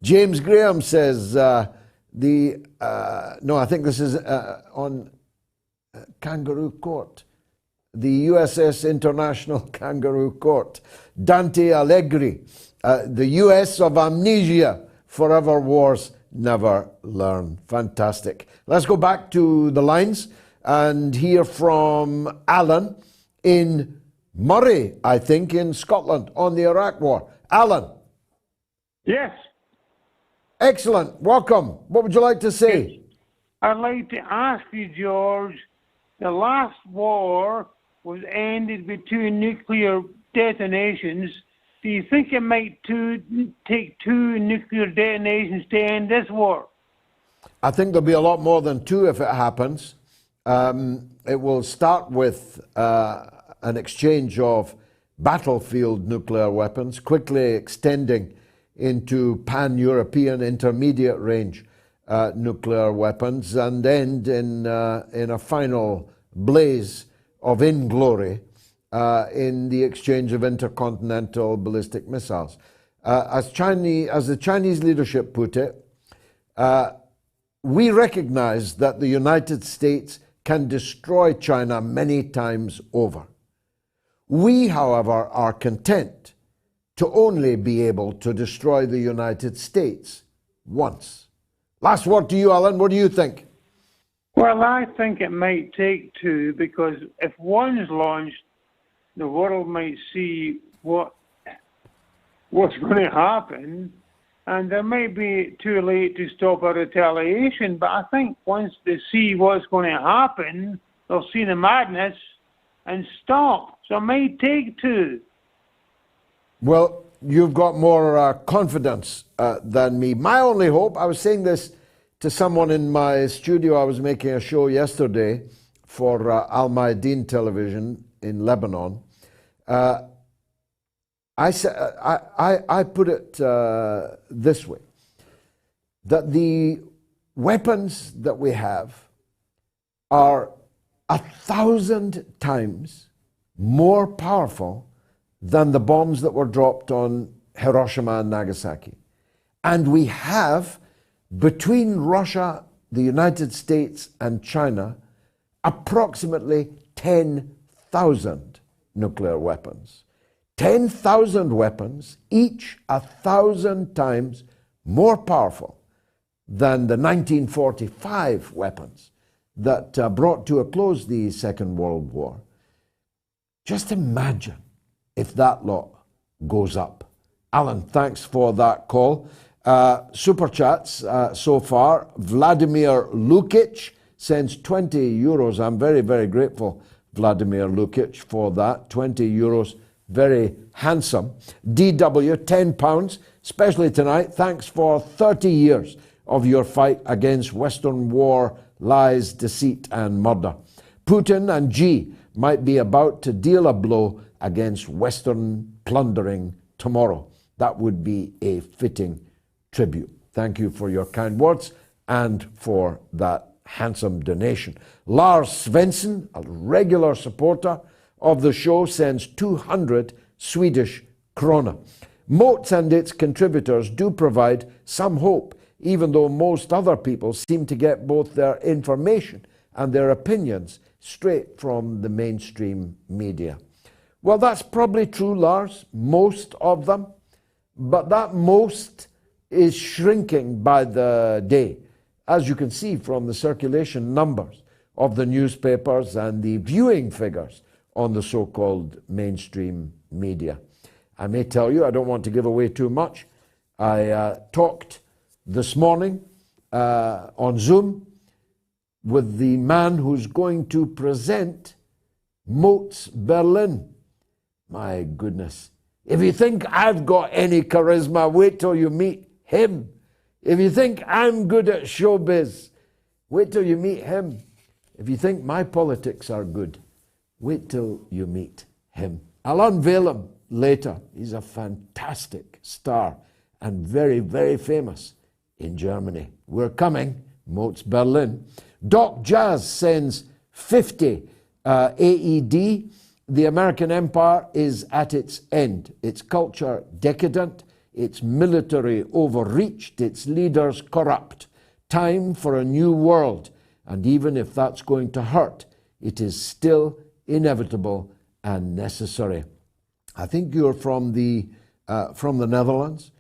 James Graham says I think this is on Kangaroo Court. The USS International Kangaroo Court. Dante Allegri, the US of amnesia, forever wars never learn. Fantastic. Let's go back to the lines and hear from Alan in Murray, I think, in Scotland, on the Iraq War. Alan. Yes. Excellent. Welcome. What would you like to say? I'd like to ask you, George, the last war was ended with 2 nuclear detonations. Do you think it might take 2 nuclear detonations to end this war? I think there'll be a lot more than 2 if it happens. It will start with an exchange of battlefield nuclear weapons, quickly extending into pan-European intermediate range nuclear weapons, and end in a final blaze of inglory in the exchange of intercontinental ballistic missiles. As the Chinese leadership put it, we recognize that the United States can destroy China many times over. We, however, are content to only be able to destroy the United States once. Last word to you, Alan. What do you think? Well, I think it might take two, because if one's launched, the world might see what's going to happen, and there may be too late to stop a retaliation. But I think once they see what's going to happen, they'll see the madness and stop. So it may take two. Well, you've got more confidence than me. My only hope, I was saying this to someone in my studio. I was making a show yesterday for Al Mayadeen television in Lebanon. I put it this way, that the weapons that we have are 1,000 times more powerful than the bombs that were dropped on Hiroshima and Nagasaki. And we have, between Russia, the United States, and China, approximately 10,000 nuclear weapons. 10,000 weapons, each 1,000 times more powerful than the 1945 weapons that brought to a close the Second World War. Just imagine if that lot goes up. Alan, thanks for that call. Super chats so far. Vladimir Lukic sends 20 euros. I'm very, very grateful, Vladimir Lukic, for that. 20 euros, very handsome. DW, £10, especially tonight. Thanks for 30 years of your fight against Western war, lies, deceit, and murder. Putin and Xi might be about to deal a blow against Western plundering tomorrow. That would be a fitting tribute. Thank you for your kind words and for that handsome donation. Lars Svensson, a regular supporter of the show, sends 200 Swedish krona. Moats and its contributors do provide some hope, even though most other people seem to get both their information and their opinions straight from the mainstream media. Well, that's probably true, Lars, most of them, but that most is shrinking by the day, as you can see from the circulation numbers of the newspapers and the viewing figures on the so-called mainstream media. I may tell you, I don't want to give away too much, I talked this morning on Zoom with the man who's going to present Moats Berlin. My goodness. If you think I've got any charisma, wait till you meet him. If you think I'm good at showbiz, wait till you meet him. If you think my politics are good, wait till you meet him. I'll unveil him later. He's a fantastic star and very, very famous in Germany. We're coming, Moats Berlin. Doc Jazz sends 50 AED. The American empire is at its end. Its culture decadent, its military overreached, its leaders corrupt. Time for a new world. And even if that's going to hurt, it is still inevitable and necessary. I think you're from the Netherlands.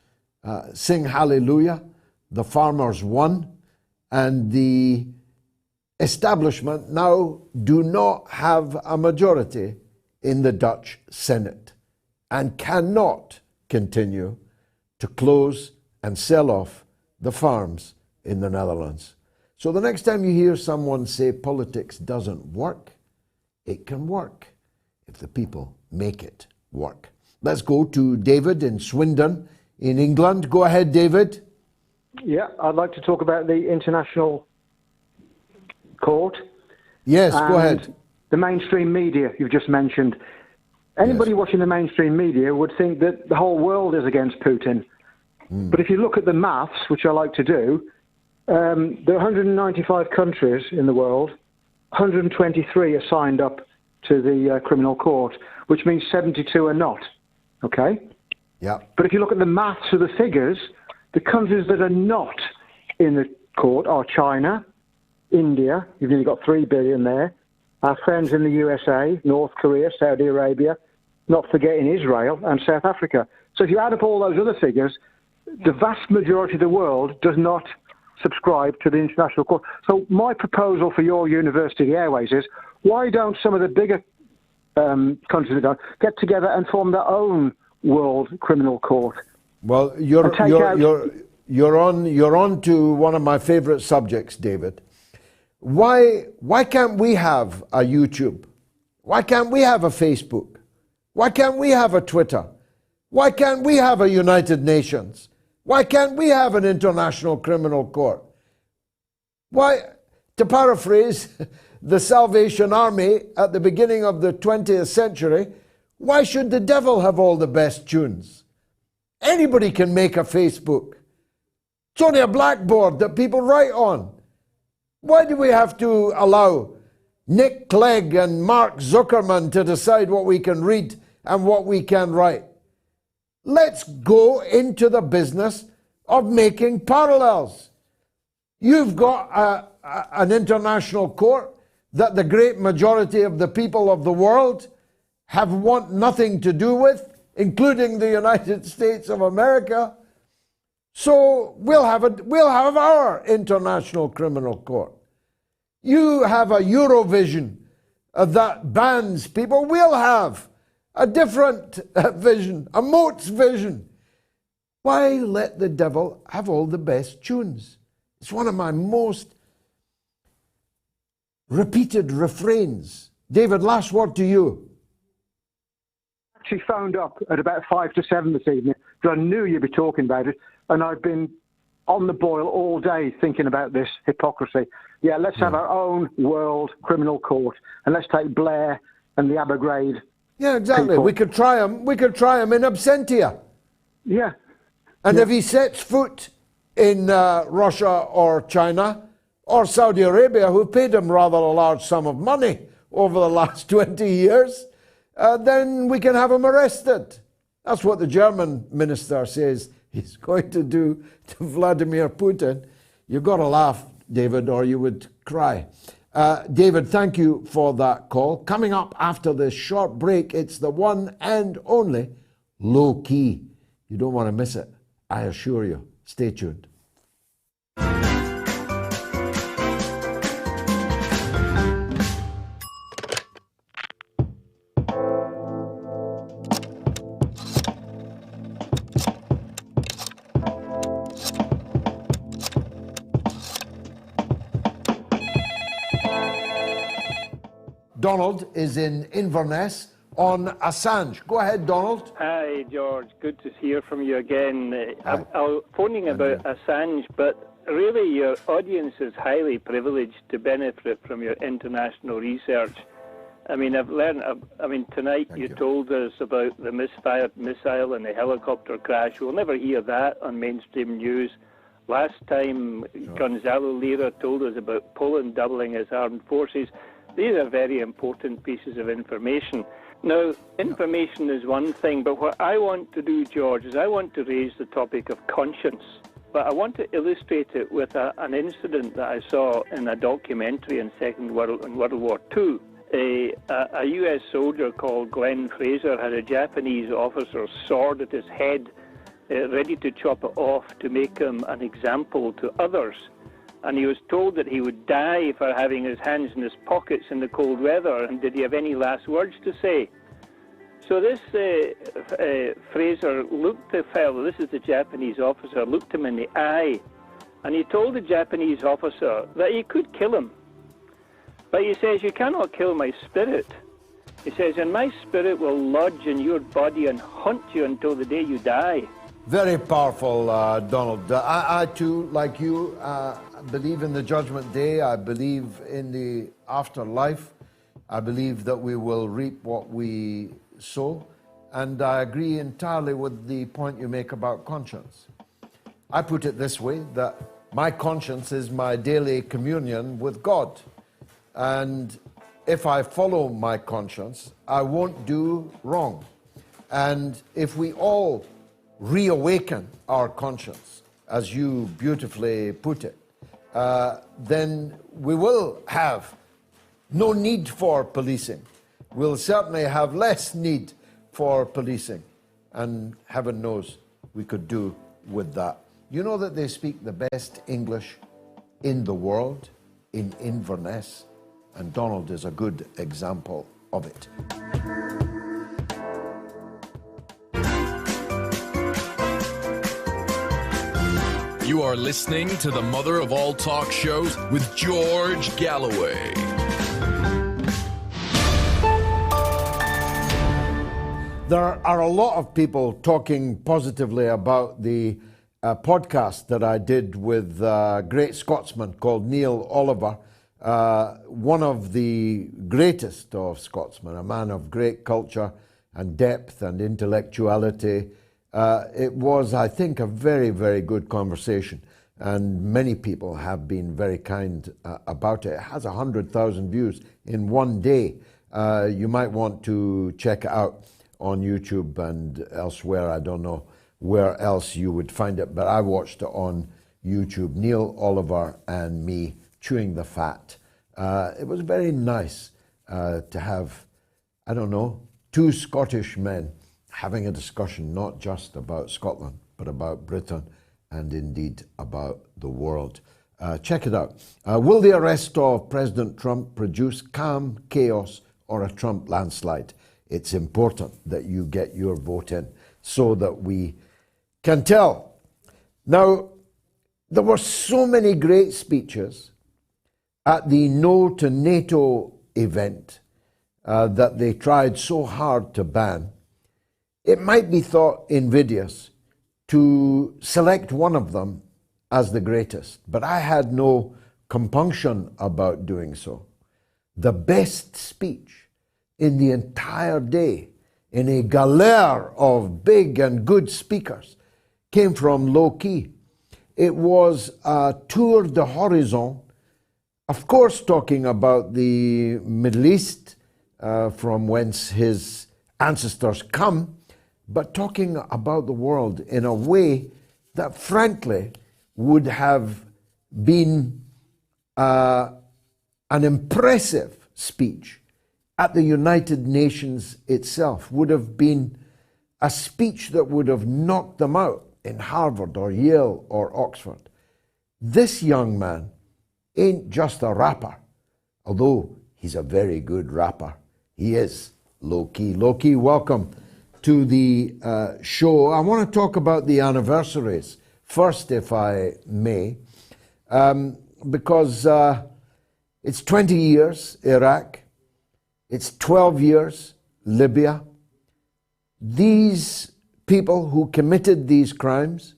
Sing hallelujah. The farmers won, and the establishment now do not have a majority in the Dutch Senate and cannot continue to close and sell off the farms in the Netherlands. So the next time you hear someone say politics doesn't work, it can work if the people make it work. Let's go to David in Swindon in England. Go ahead, David. Yeah, I'd like to talk about the International Court. Yes, go ahead. The mainstream media you've just mentioned. Anybody watching the mainstream media would think that the whole world is against Putin. But if you look at the maths, which I like to do, there are 195 countries in the world, 123 are signed up to the criminal court, which means 72 are not. Okay? Yeah. But if you look at the maths of the figures, the countries that are not in the court are China, India, you've nearly got 3 billion there, our friends in the USA, North Korea, Saudi Arabia, not forgetting Israel and South Africa. So if you add up all those other figures, the vast majority of the world does not subscribe to the International Court. So my proposal for your University of the Airways is, why don't some of the bigger countries that don't get together and form their own World Criminal Court? Well, you're on to one of my favorite subjects, David. Why can't we have a YouTube? Why can't we have a Facebook? Why can't we have a Twitter? Why can't we have a United Nations? Why can't we have an International Criminal Court? Why, to paraphrase the Salvation Army at the beginning of the 20th century, why should the devil have all the best tunes? Anybody can make a Facebook. It's only a blackboard that people write on. Why do we have to allow Nick Clegg and Mark Zuckerman to decide what we can read and what we can write? Let's go into the business of making parallels. You've got an international court that the great majority of the people of the world want nothing to do with, including the United States of America. So we'll have our International Criminal Court. You have a Eurovision that bans people. We'll have a different vision, a Moats vision. Why let the devil have all the best tunes? It's one of my most repeated refrains. David, last word to you. She phoned up at about 5 to 7 this evening, because I knew you'd be talking about it, and I've been on the boil all day thinking about this hypocrisy. Yeah, let's have our own World Criminal Court, and let's take Blair and the Abu Ghraib. Yeah, exactly. People. We could try him in absentia. Yeah. And if he sets foot in Russia or China or Saudi Arabia, who paid him rather a large sum of money over the last 20 years, then we can have him arrested. That's what the German minister says he's going to do to Vladimir Putin. You've got to laugh, David, or you would cry. David, thank you for that call. Coming up after this short break, it's the one and only Lowkey. You don't want to miss it, I assure you. Stay tuned. Donald is in Inverness on Assange. Go ahead, Donald. Hi, George. Good to hear from you again. I'm phoning about Assange, but really your audience is highly privileged to benefit from your international research. I mean, tonight you told us about the misfired missile and the helicopter crash. We'll never hear that on mainstream news. Last time, Gonzalo Lira told us about Poland doubling its armed forces. These are very important pieces of information. Now, information is one thing, but what I want to do, George, is I want to raise the topic of conscience. But I want to illustrate it with an incident that I saw in a documentary in World War II. A U.S. soldier called Glenn Fraser had a Japanese officer's sword at his head, ready to chop it off to make him an example to others. And he was told that he would die for having his hands in his pockets in the cold weather, and did he have any last words to say? So this Fraser looked the fellow, this is the Japanese officer, looked him in the eye, and he told the Japanese officer that he could kill him. But he says, you cannot kill my spirit. He says, and my spirit will lodge in your body and haunt you until the day you die. Very powerful, Donald. I too, like you, believe in the judgment day. I believe in the afterlife. I believe that we will reap what we sow. And I agree entirely with the point you make about conscience. I put it this way, that my conscience is my daily communion with God. And if I follow my conscience, I won't do wrong. And if we all reawaken our conscience, as you beautifully put it, then we will have no need for policing. We'll certainly have less need for policing. And heaven knows we could do with that. You know that they speak the best English in the world in Inverness? And Donald is a good example of it. You are listening to the mother of all talk shows with George Galloway. There are a lot of people talking positively about the podcast that I did with a great Scotsman called Neil Oliver, one of the greatest of Scotsmen, a man of great culture and depth and intellectuality. It was, I think, a very, very good conversation, and many people have been very kind about it. It has 100,000 views in one day. You might want to check it out on YouTube and elsewhere. I don't know where else you would find it, but I watched it on YouTube. Neil Oliver and me chewing the fat. It was very nice to have, I don't know, two Scottish men having a discussion not just about Scotland, but about Britain and indeed about the world. Check it out. Will the arrest of President Trump produce calm, chaos, or a Trump landslide? It's important that you get your vote in so that we can tell. Now, there were so many great speeches at the No to NATO event that they tried so hard to ban. It might be thought invidious to select one of them as the greatest, but I had no compunction about doing so. The best speech in the entire day, in a galère of big and good speakers, came from Lowkey. It was a tour de horizon, of course talking about the Middle East, from whence his ancestors come, but talking about the world in a way that frankly would have been an impressive speech at the United Nations itself, would have been a speech that would have knocked them out in Harvard or Yale or Oxford. This young man ain't just a rapper, although he's a very good rapper. He is Lowkey. Lowkey, welcome to the show. I want to talk about the anniversaries first, if I may, because it's 20 years Iraq, it's 12 years Libya. These people who committed these crimes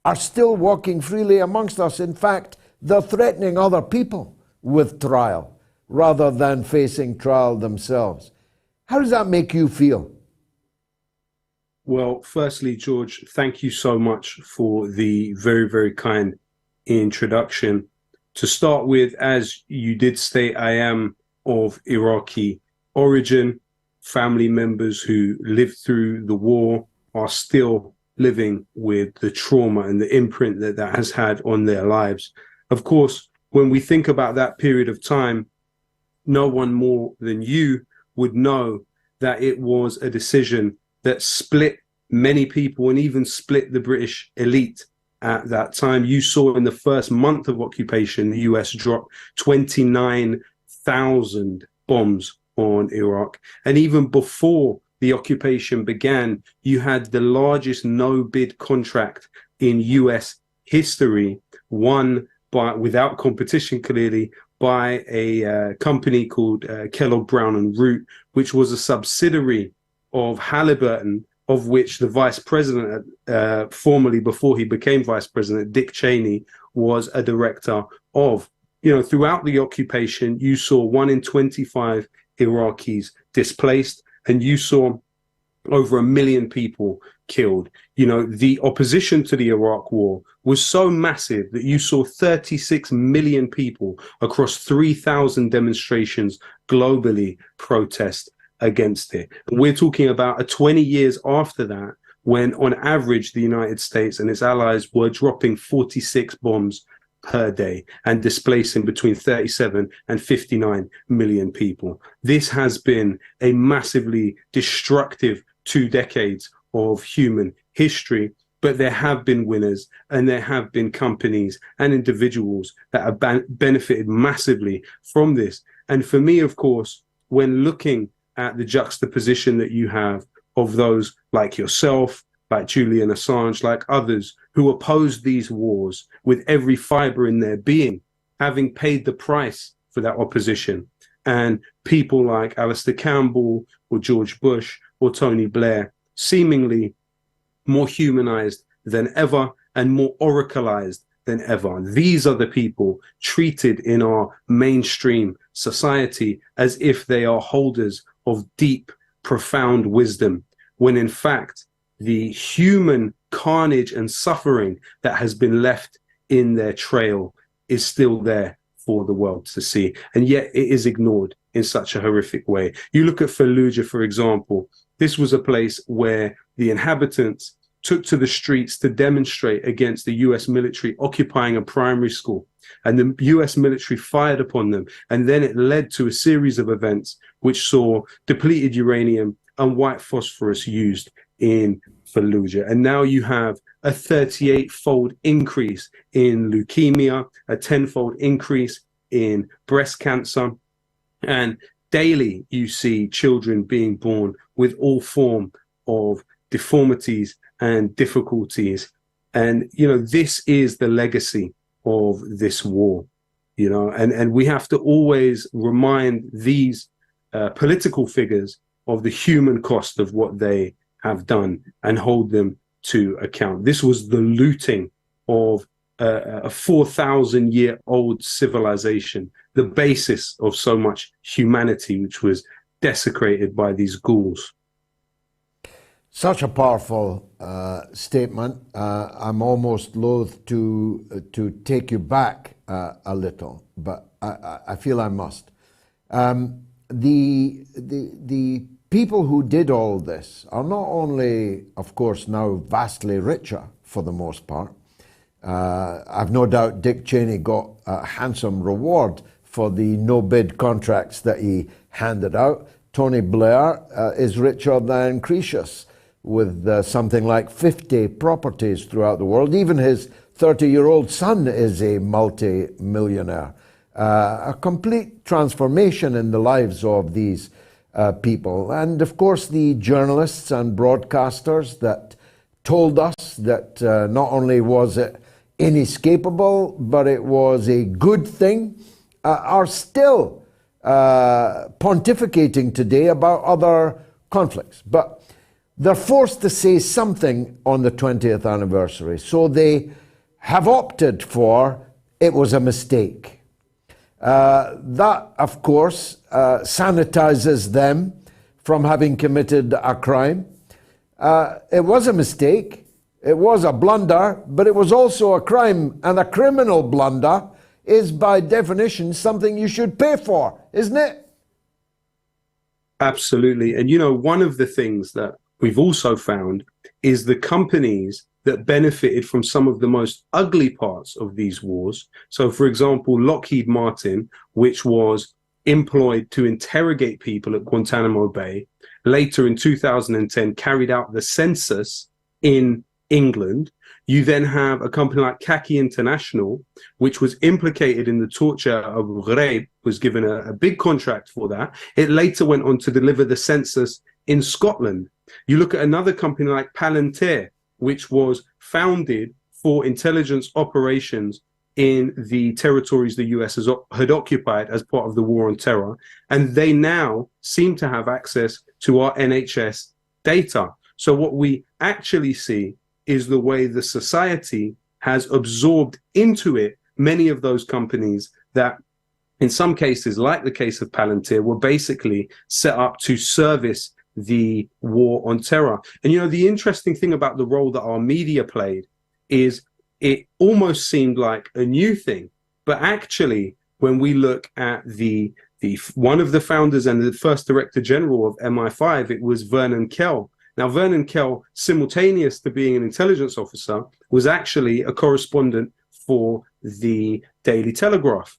are still walking freely amongst us. In fact, they're threatening other people with trial rather than facing trial themselves. How does that make you feel? Well, firstly, George, thank you so much for the very, very kind introduction. To start with, as you did state, I am of Iraqi origin. Family members who lived through the war are still living with the trauma and the imprint that that has had on their lives. Of course, when we think about that period of time, no one more than you would know that it was a decision that split many people and even split the British elite at that time. You saw in the first month of occupation, the US dropped 29,000 bombs on Iraq. And even before the occupation began, you had the largest no-bid contract in US history, won by, without competition clearly, by a company called Kellogg Brown and Root, which was a subsidiary of Halliburton, of which the vice president, formerly before he became vice president, Dick Cheney, was a director of. You know, throughout the occupation, you saw 1 in 25 Iraqis displaced, and you saw over 1 million people killed. You know, the opposition to the Iraq war was so massive that you saw 36 million people across 3,000 demonstrations globally protest against it. And we're talking about 20 years after that, when on average the United States and its allies were dropping 46 bombs per day and displacing between 37 and 59 million people. This has been a massively destructive 2 decades of human history, but there have been winners and there have been companies and individuals that have benefited massively from this. And for me, of course, when looking at the juxtaposition that you have of those like yourself, like Julian Assange, like others who opposed these wars with every fiber in their being, having paid the price for that opposition, and people like Alistair Campbell or George Bush or Tony Blair, seemingly more humanized than ever and more oracleized than ever. These are the people treated in our mainstream society as if they are holders of deep, profound wisdom, when in fact, the human carnage and suffering that has been left in their trail is still there for the world to see. And yet it is ignored in such a horrific way. You look at Fallujah, for example. This was a place where the inhabitants took to the streets to demonstrate against the US military occupying a primary school. And the US military fired upon them. And then it led to a series of events which saw depleted uranium and white phosphorus used in Fallujah. And now you have a 38-fold increase in leukemia, a 10-fold increase in breast cancer. And daily you see children being born with all form of deformities and difficulties. And, you know, this is the legacy of this war, you know, and we have to always remind these political figures of the human cost of what they have done and hold them to account. This was the looting of a 4,000-year-old civilization, the basis of so much humanity, which was desecrated by these ghouls. Such a powerful statement. I'm almost loath to take you back a little, but I feel I must. The people who did all this are not only, of course, now vastly richer for the most part. I've no doubt Dick Cheney got a handsome reward for the no-bid contracts that he handed out. Tony Blair is richer than Croesus, with something like 50 properties throughout the world. Even his 30-year-old son is a multi-millionaire. A complete transformation in the lives of these people. And of course, the journalists and broadcasters that told us that not only was it inescapable, but it was a good thing, are still pontificating today about other conflicts. But they're forced to say something on the 20th anniversary. So they have opted for, it was a mistake. That, of course, sanitizes them from having committed a crime. It was a mistake. It was a blunder, but it was also a crime. And a criminal blunder is, by definition, something you should pay for, isn't it? Absolutely. And, you know, one of the things that we've also found is the companies that benefited from some of the most ugly parts of these wars. So, for example, Lockheed Martin, which was employed to interrogate people at Guantanamo Bay, later in 2010 carried out the census in England. You then have a company like Khaki International, which was implicated in the torture of Ghraib, was given a big contract for that. It later went on to deliver the census in Scotland. You look at another company like Palantir, which was founded for intelligence operations in the territories the US had occupied as part of the war on terror. And they now seem to have access to our NHS data. So what we actually see is the way the society has absorbed into it many of those companies that, in some cases, like the case of Palantir, were basically set up to service the war on terror. And, you know, the interesting thing about the role that our media played is it almost seemed like a new thing. But actually, when we look at the one of the founders and the first director general of MI5, it was Vernon Kell. Now, Vernon Kell, simultaneous to being an intelligence officer, was actually a correspondent for the Daily Telegraph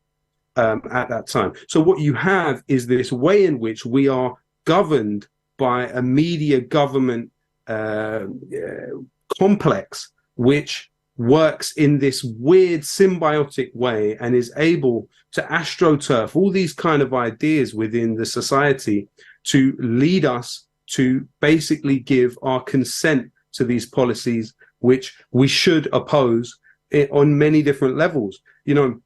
at that time. So what you have is this way in which we are governed by a media government complex, which works in this weird symbiotic way and is able to astroturf all these kind of ideas within the society to lead us to basically give our consent to these policies, which we should oppose on many different levels. You know,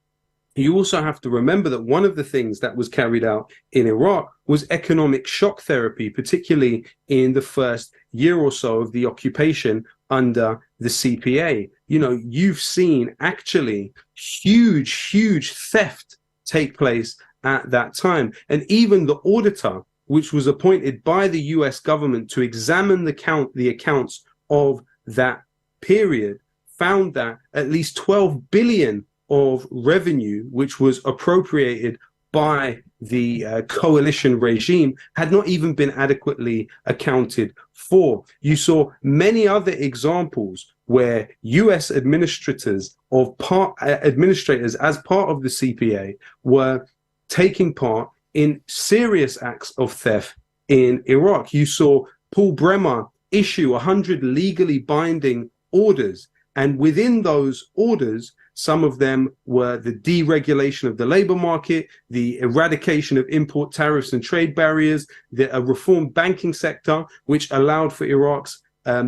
you also have to remember that one of the things that was carried out in Iraq was economic shock therapy, particularly in the first year or so of the occupation under the CPA. You know, you've seen actually huge theft take place at that time. And even the auditor, which was appointed by the US government to examine the accounts of that period, found that at least 12 billion of revenue, which was appropriated by the coalition regime, had not even been adequately accounted for. You saw many other examples where US administrators as part of the CPA were taking part in serious acts of theft in Iraq. You saw Paul Bremer issue 100 legally binding orders, and within those orders, some of them were the deregulation of the labor market, the eradication of import tariffs and trade barriers, a reformed banking sector, which allowed for Iraq's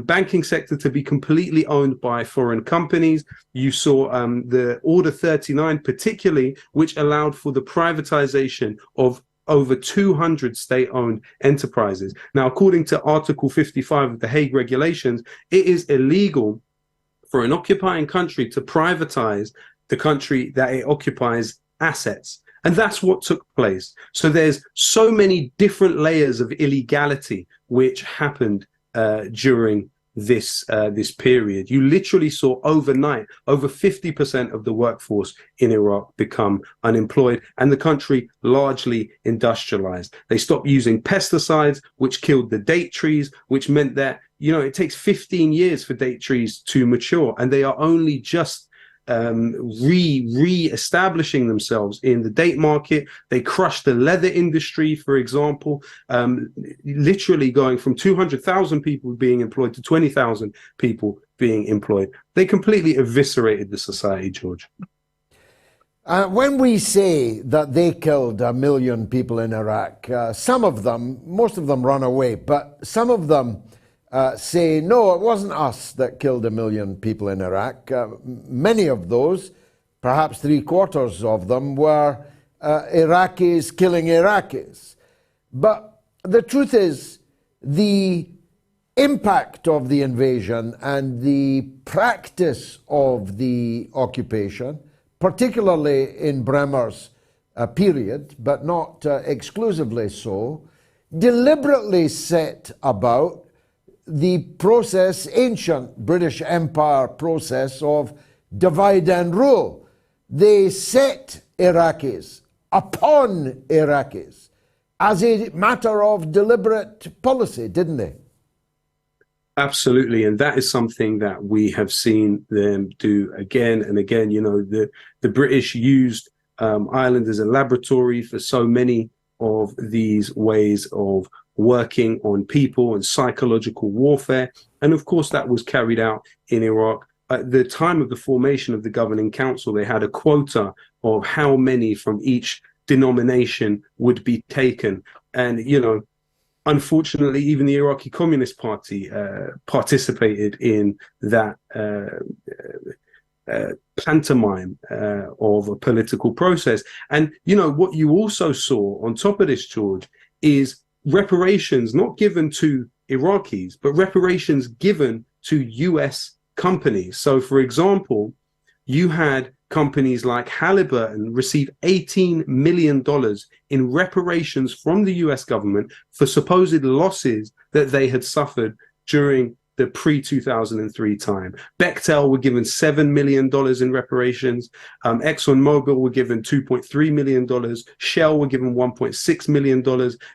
banking sector to be completely owned by foreign companies. You saw the Order 39 particularly, which allowed for the privatization of over 200 state-owned enterprises. Now, according to Article 55 of the Hague Regulations, it is illegal for an occupying country to privatize the country that it occupies assets. And that's what took place. So there's so many different layers of illegality which happened during this period. You literally saw overnight over 50% of the workforce in Iraq become unemployed, and the country largely industrialized. They stopped using pesticides, which killed the date trees, which meant that, you know, it takes 15 years for date trees to mature, and they are only just re-establishing themselves in the date market. They crushed the leather industry, for example, literally going from 200,000 people being employed to 20,000 people being employed. They completely eviscerated the society, George. When we say that they killed 1 million people in Iraq, some of them, most of them run away, but some of them say, no, it wasn't us that killed 1 million people in Iraq. Many of those, perhaps 3/4 of them, were Iraqis killing Iraqis. But the truth is, the impact of the invasion and the practice of the occupation, particularly in Bremer's period, but not exclusively so, deliberately set about the process, ancient British Empire process of divide and rule. They set Iraqis upon Iraqis as a matter of deliberate policy, didn't they? Absolutely, and that is something that we have seen them do again and again. You know, the British used Ireland as a laboratory for so many of these ways of working on people and psychological warfare. And of course, that was carried out in Iraq. At the time of the formation of the governing council, they had a quota of how many from each denomination would be taken. And, you know, unfortunately, even the Iraqi Communist Party participated in that pantomime of a political process. And, you know, what you also saw on top of this, George, is reparations not given to Iraqis, but reparations given to US companies. So, for example, you had companies like Halliburton receive $18 million in reparations from the US government for supposed losses that they had suffered during the pre-2003 time. Bechtel were given $7 million in reparations. ExxonMobil were given $2.3 million. Shell were given $1.6 million.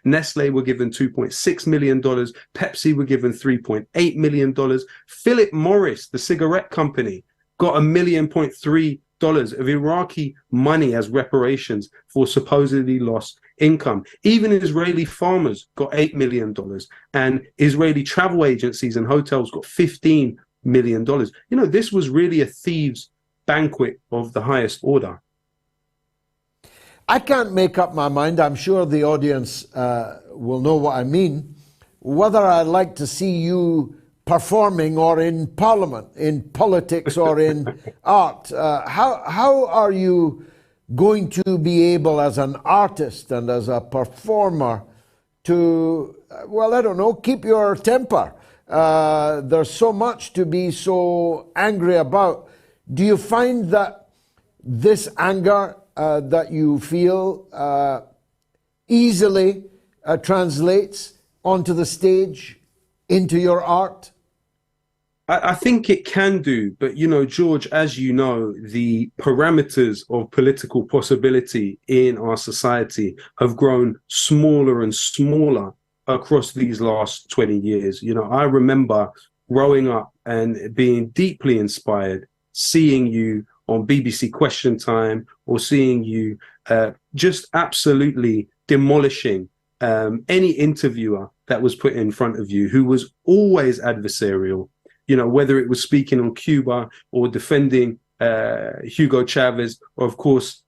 Nestle were given $2.6 million. Pepsi were given $3.8 million. Philip Morris, the cigarette company, got $1.3 million of Iraqi money as reparations for supposedly lost income. Even Israeli farmers got $8 million, and Israeli travel agencies and hotels got $15 million. You know, this was really a thieves' banquet of the highest order. I can't make up my mind. I'm sure the audience will know what I mean. Whether I'd like to see you performing or in parliament, in politics or in art. How are you going to be able as an artist and as a performer to, well, I don't know, keep your temper? There's so much to be so angry about. Do you find that this anger that you feel easily translates onto the stage, into your art? I think it can do, but, you know, George, as you know, the parameters of political possibility in our society have grown smaller and smaller across these last 20 years. You know, I remember growing up and being deeply inspired, seeing you on BBC Question Time or seeing you just absolutely demolishing any interviewer that was put in front of you, who was always adversarial. You know, whether it was speaking on Cuba or defending Hugo Chavez, or of course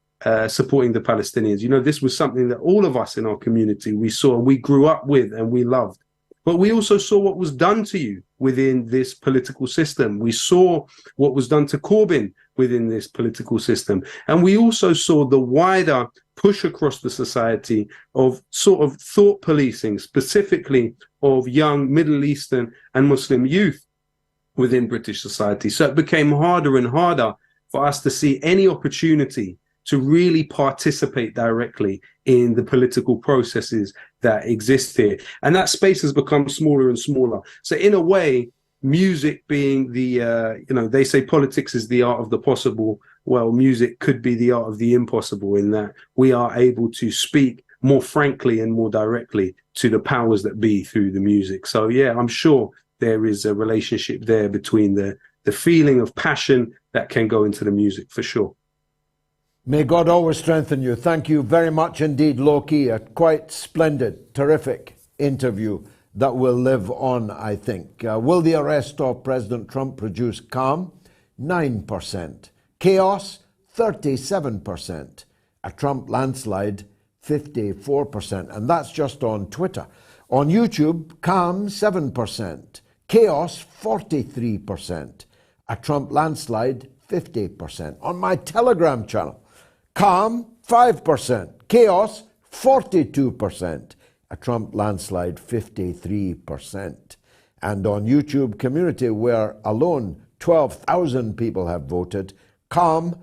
supporting the Palestinians. You know, this was something that all of us in our community, we saw, we grew up with and we loved. But we also saw what was done to you within this political system. We saw what was done to Corbyn within this political system. And we also saw the wider push across the society of sort of thought policing, specifically of young Middle Eastern and Muslim youth within British society. So it became harder and harder for us to see any opportunity to really participate directly in the political processes that exist here. And that space has become smaller and smaller. So in a way, music being the, you know, they say politics is the art of the possible. Well, music could be the art of the impossible, in that we are able to speak more frankly and more directly to the powers that be through the music. So yeah, I'm sure there is a relationship there between the feeling of passion that can go into the music, for sure. May God always strengthen you. Thank you very much indeed, Lowkey. A quite splendid, terrific interview that will live on, I think. Will the arrest of President Trump produce calm? 9%. Chaos? 37%. A Trump landslide? 54%. And that's just on Twitter. On YouTube, calm? 7%. Chaos? 43%. A Trump landslide? 50%. On my Telegram channel, calm, 5%. Chaos, 42%. A Trump landslide, 53%. And on YouTube community, where alone 12,000 people have voted, calm,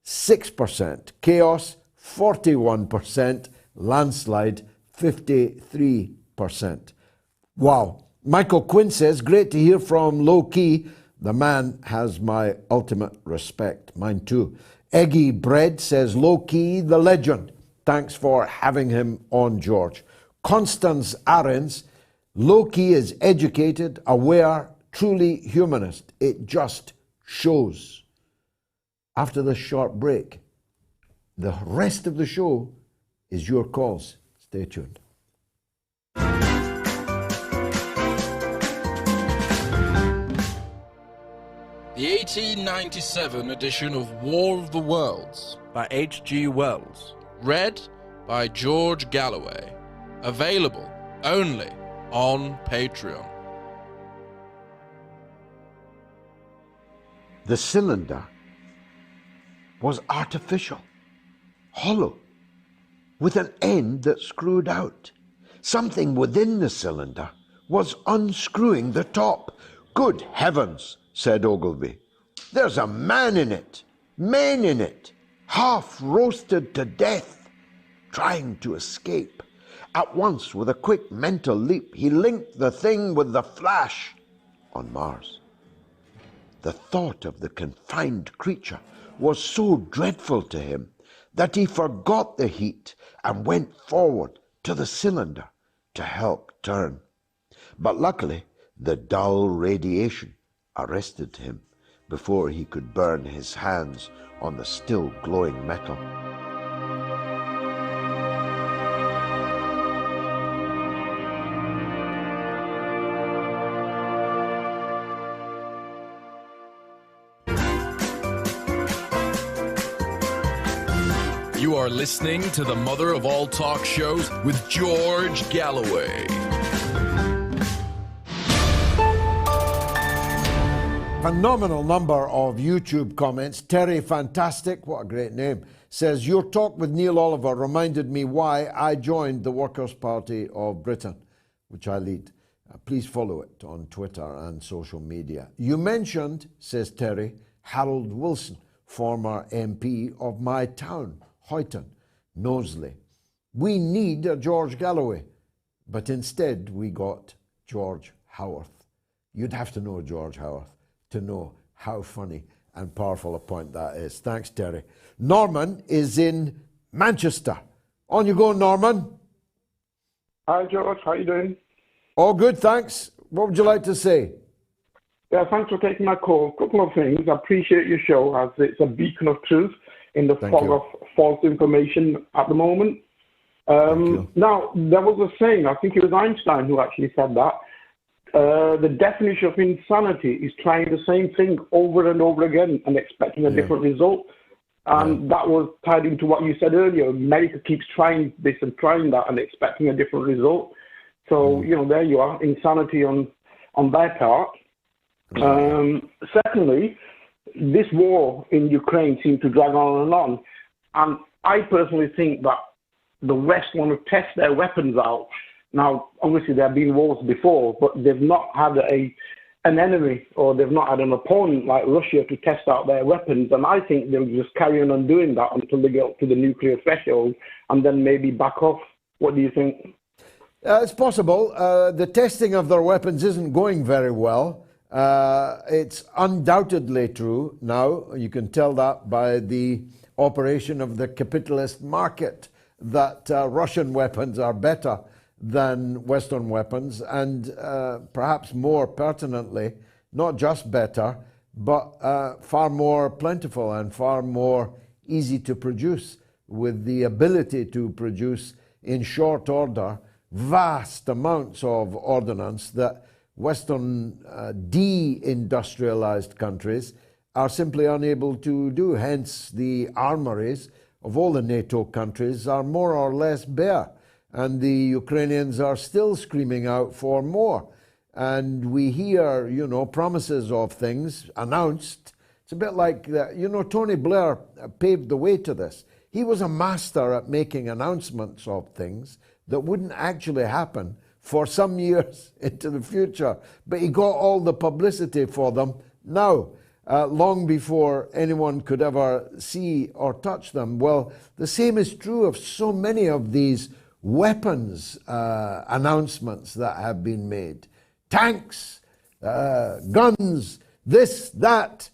6%. Chaos, 41%. Landslide, 53%. Wow. Michael Quinn says, great to hear from Lowkey. The man has my ultimate respect. Mine too. Eggy Bread says, Lowkey, the legend. Thanks for having him on, George. Constance Ahrens, Lowkey is educated, aware, truly humanist. It just shows. After this short break, the rest of the show is your calls. Stay tuned. The 1897 edition of War of the Worlds by H.G. Wells. Read by George Galloway. Available only on Patreon. The cylinder was artificial, hollow, with an end that screwed out. Something within the cylinder was unscrewing the top. Good heavens, said Ogilvy. There's a man in it. men in it, half roasted to death, trying to escape. At once, with a quick mental leap, he linked the thing with the flash on Mars. The thought of the confined creature was so dreadful to him that he forgot the heat and went forward to the cylinder to help turn. But luckily, the dull radiation arrested him before he could burn his hands on the still glowing metal. You are listening to the mother of all talk shows with George Galloway. Phenomenal number of YouTube comments. Terry Fantastic, what a great name, says, your talk with Neil Oliver reminded me why I joined the Workers' Party of Britain, which I lead. Please follow it on Twitter and social media. You mentioned, says Terry, Harold Wilson, former MP of my town, Hoyton, Knowsley. We need a George Galloway, but instead we got George Howarth. You'd have to know George Howarth to know how funny and powerful a point that is. Thanks, Terry. Norman is in Manchester. On you go, Norman. Hi, George. How you doing? All good, thanks. What would you like to say? Yeah, thanks for taking my call. A couple of things. I appreciate your show as it's a beacon of truth in the fog of false information at the moment. Now, there was a saying, I think it was Einstein who actually said that, the definition of insanity is trying the same thing over and over again and expecting a different result. And that was tied into what you said earlier. America keeps trying this and trying that and expecting a different result. So, you know, there you are, insanity on their part. Secondly, this war in Ukraine seems to drag on and on. And I personally think that the West want to test their weapons out. Now, obviously, there have been wars before, but they've not had an enemy or they've not had an opponent like Russia to test out their weapons. And I think they'll just carry on doing that until they get up to the nuclear threshold and then maybe back off. What do you think? It's possible. The testing of their weapons isn't going very well. It's undoubtedly true now. You can tell that by the operation of the capitalist market that Russian weapons are better than Western weapons, and perhaps more pertinently, not just better, but far more plentiful and far more easy to produce, with the ability to produce in short order vast amounts of ordnance that Western de-industrialized countries are simply unable to do. Hence, the armories of all the NATO countries are more or less bare. And the Ukrainians are still screaming out for more. And we hear, you know, promises of things announced. It's a bit like, you know, Tony Blair paved the way to this. He was a master at making announcements of things that wouldn't actually happen for some years into the future. But he got all the publicity for them now, long before anyone could ever see or touch them. Well, the same is true of so many of these weapons announcements that have been made. Tanks, guns, this, that.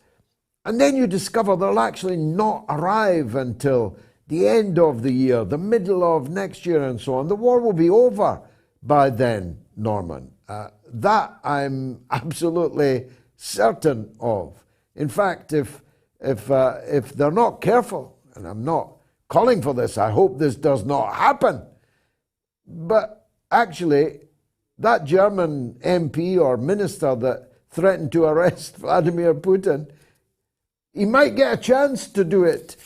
And then you discover they'll actually not arrive until the end of the year, the middle of next year and so on. The war will be over by then, Norman. That I'm absolutely certain of. In fact, if they're not careful, and I'm not calling for this, I hope this does not happen, but actually, that German MP or minister that threatened to arrest Vladimir Putin, he might get a chance to do it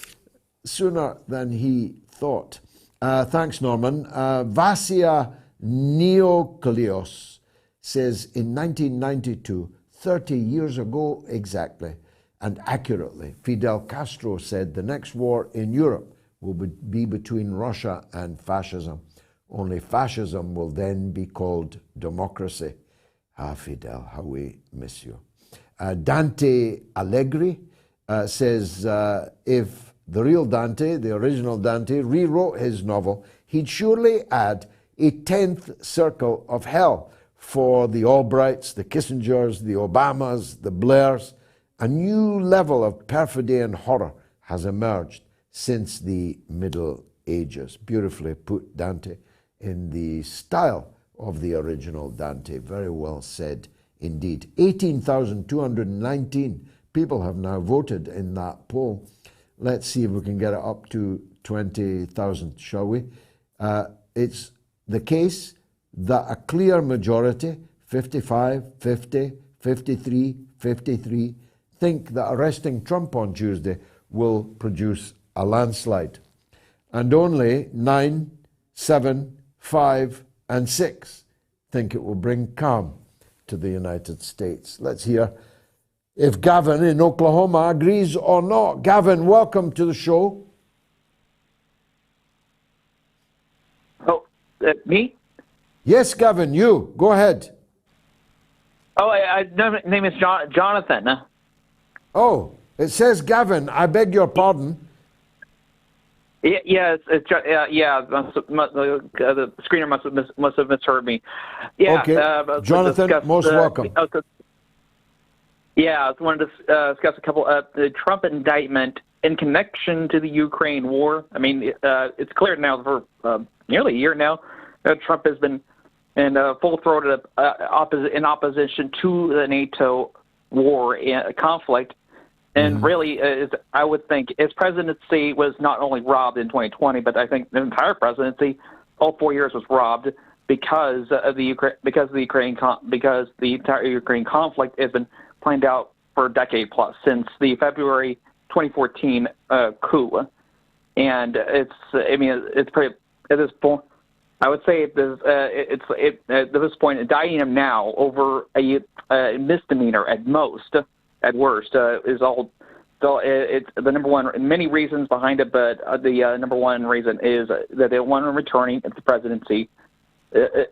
sooner than he thought. Thanks, Norman. Vasia Neoklios says, in 1992, 30 years ago exactly, and accurately, Fidel Castro said the next war in Europe will be between Russia and fascism. Only fascism will then be called democracy. Ah, Fidel, how we miss you. Dante Allegri says if the real Dante, the original Dante, rewrote his novel, he'd surely add a 10th circle of hell for the Albrights, the Kissingers, the Obamas, the Blairs. A new level of perfidy and horror has emerged since the Middle Ages. Beautifully put, Dante, in the style of the original Dante. Very well said indeed. 18,219 people have now voted in that poll. Let's see if we can get it up to 20,000, shall we? It's the case that a clear majority, 55, 50, 53, 53, think that arresting Trump on Tuesday will produce a landslide. And only 9, 7, 5, and 6 think it will bring calm to the United States. Let's hear if Gavin in Oklahoma agrees or not. Gavin, welcome to the show. Oh, me? Yes, Gavin, you. Go ahead. Oh, my name is Jonathan. Oh, it says Gavin. I beg your pardon. Yeah, the screener must have misheard me. Yeah, okay. Jonathan, most welcome. I wanted to discuss a couple of the Trump indictment in connection to the Ukraine war. I mean, it's clear now for nearly a year now that Trump has been in full-throated in opposition to the NATO war conflict. And really, I would think his presidency was not only robbed in 2020, but I think the entire presidency, all 4 years, was robbed because of the entire Ukraine conflict has been planned out for a decade plus since the February 2014 coup. And it's pretty at this point. I would say at this point, indicting him now over a misdemeanor at most. At worst, is all. So it's the number one. Many reasons behind it, but the number one reason is that they want him returning to the presidency.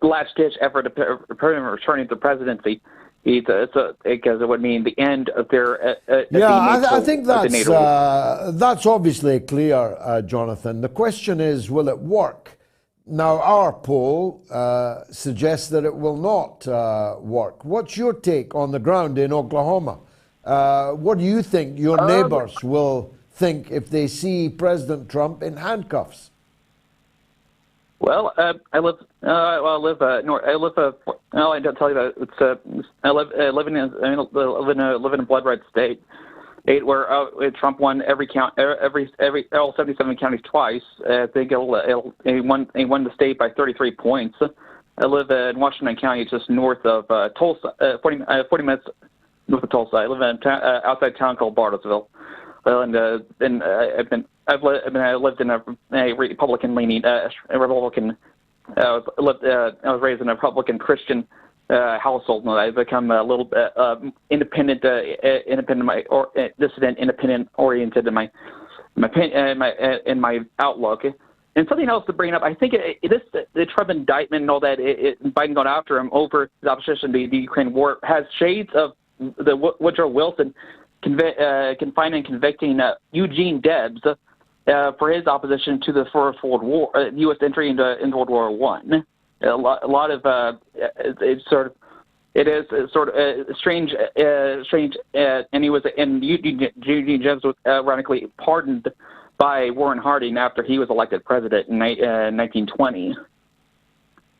Last ditch effort to returning to the presidency. Because it would mean the end of their. I think that's obviously clear, Jonathan. The question is, will it work? Now, our poll suggests that it will not work. What's your take on the ground in Oklahoma? What do you think your neighbors will think if they see President Trump in handcuffs? Well, I live in a blood red state where Trump won all 77 counties twice. I think he won the state by 33 points. I live in Washington County, just north of Tulsa, 40 minutes north of Tulsa. I live in outside a town called Bartlesville, and I lived in a Republican-leaning Republican. I was raised in a Republican Christian household, and I've become a little bit independent, dissident, independent-oriented in my outlook. And something else to bring up, I think the Trump indictment and all that, Biden going after him over his opposition to the Ukraine war has shades of the Woodrow Wilson confining and convicting Eugene Debs for his opposition to the First World War, U.S. entry into World War I. A lot of it's sort of strange, and Eugene Debs was ironically pardoned by Warren Harding after he was elected president in 1920.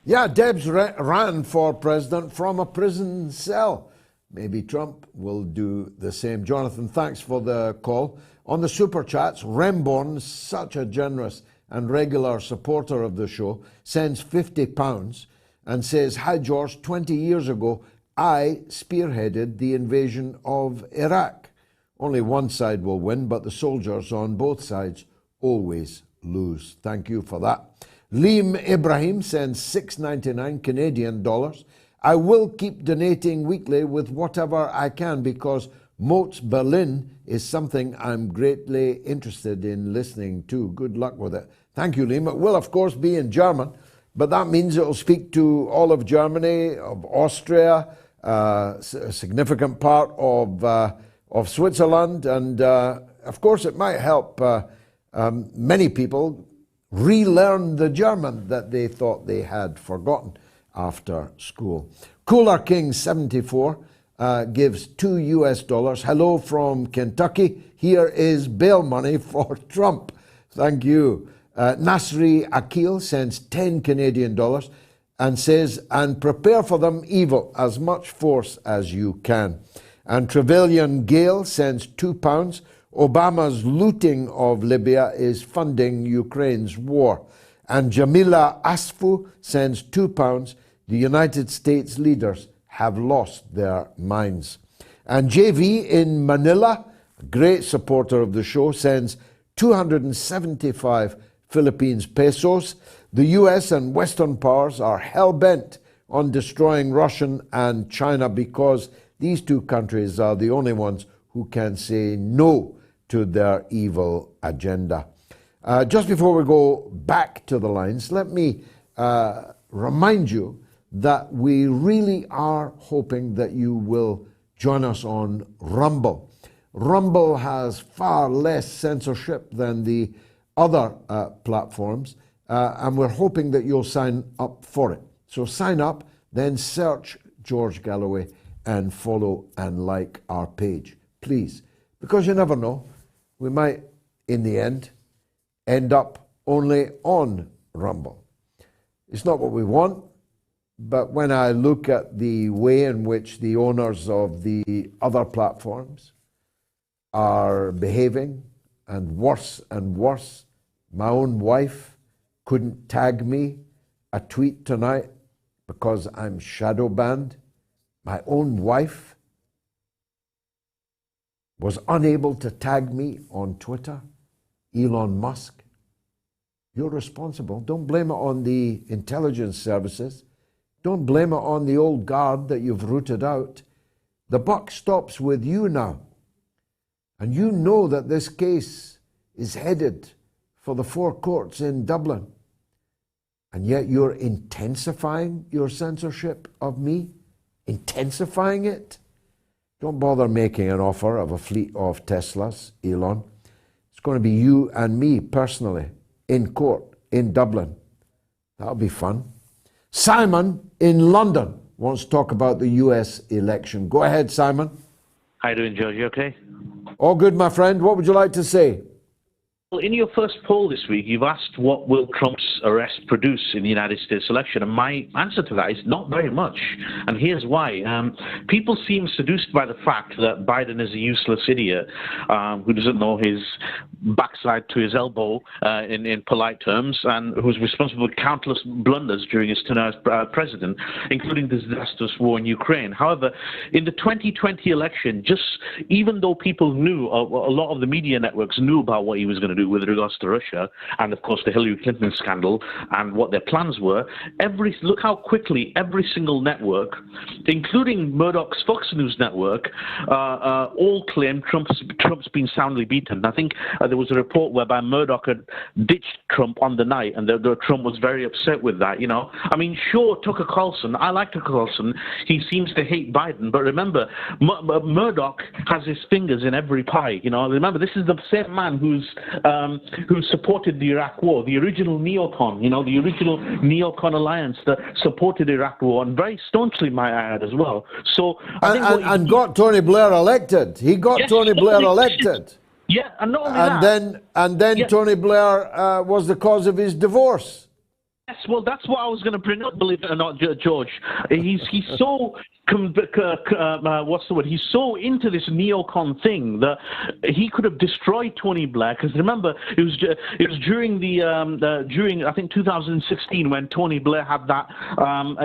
Yeah, Debs ran for president from a prison cell. Maybe Trump will do the same. Jonathan, thanks for the call. On the Super Chats, Remborn, such a generous and regular supporter of the show, sends £50 and says, "Hi George, 20 years ago, I spearheaded the invasion of Iraq. Only one side will win, but the soldiers on both sides always lose." Thank you for that. Liam Ibrahim sends $6.99 Canadian dollars. "I will keep donating weekly with whatever I can because Moats Berlin is something I'm greatly interested in listening to." Good luck with it. Thank you, Liam. It will, of course, be in German, but that means it will speak to all of Germany, of Austria, a significant part of of Switzerland. And of course, it might help many people relearn the German that they thought they had forgotten after school. Cooler King 74 gives $2 US. Hello from Kentucky. Here is bail money for Trump. Thank you. Nasri Akil sends 10 Canadian dollars and says, and prepare for them evil, as much force as you can. And Trevelyan Gale sends £2. Obama's looting of Libya is funding Ukraine's war. And Jamila Asfu sends £2. The United States leaders have lost their minds. And JV in Manila, a great supporter of the show, sends 275 Philippines pesos. The US and Western powers are hell-bent on destroying Russia and China because these two countries are the only ones who can say no to their evil agenda. Just before we go back to the lines, let me remind you that we really are hoping that you will join us on Rumble. Rumble has far less censorship than the other platforms, and we're hoping that you'll sign up for it. So sign up, then search George Galloway and follow and like our page, please. Because you never know, we might, in the end up only on Rumble. It's not what we want, but when I look at the way in which the owners of the other platforms are behaving, and worse, my own wife couldn't tag me a tweet tonight because I'm shadow banned. My own wife was unable to tag me on Twitter. Elon Musk, you're responsible. Don't blame it on the intelligence services. Don't blame it on the old guard that you've rooted out. The buck stops with you now. And you know that this case is headed for the four courts in Dublin. And yet you're intensifying your censorship of me? Intensifying it? Don't bother making an offer of a fleet of Teslas, Elon. It's going to be you and me personally in court in Dublin. That'll be fun. Simon in London wants to talk about the US election. Go ahead, Simon. How you doing, George? You okay? All good, my friend. What would you like to say? Well, in your first poll this week, you've asked what will Trump's arrest produce in the United States election, and my answer to that is not very much. And here's why. People seem seduced by the fact that Biden is a useless idiot who doesn't know his backside to his elbow, in polite terms, and who's responsible for countless blunders during his tenure as president, including the disastrous war in Ukraine. However, in the 2020 election, even though people knew, a lot of the media networks knew about what he was going to do with regards to Russia, and of course the Hillary Clinton scandal and what their plans were, look how quickly every single network, including Murdoch's Fox News network, all claim Trump's been soundly beaten. I think there was a report whereby Murdoch had ditched Trump on the night, and Trump was very upset with that. I mean, sure, Tucker Carlson, I like Tucker Carlson, he seems to hate Biden, but remember, Murdoch has his fingers in every pie. Remember, this is the same man who supported the Iraq war, the original neocon, the original neocon alliance that supported the Iraq war, and very staunchly, might I add, as well. So, and got Tony Blair elected. He got Tony Blair elected. Yeah, and not only then Tony Blair was the cause of his divorce. Yes, well, that's what I was going to bring up, believe it or not, George. He's so what's the word? He's so into this neocon thing that he could have destroyed Tony Blair. Because remember, it was during during I think 2016 when Tony Blair had that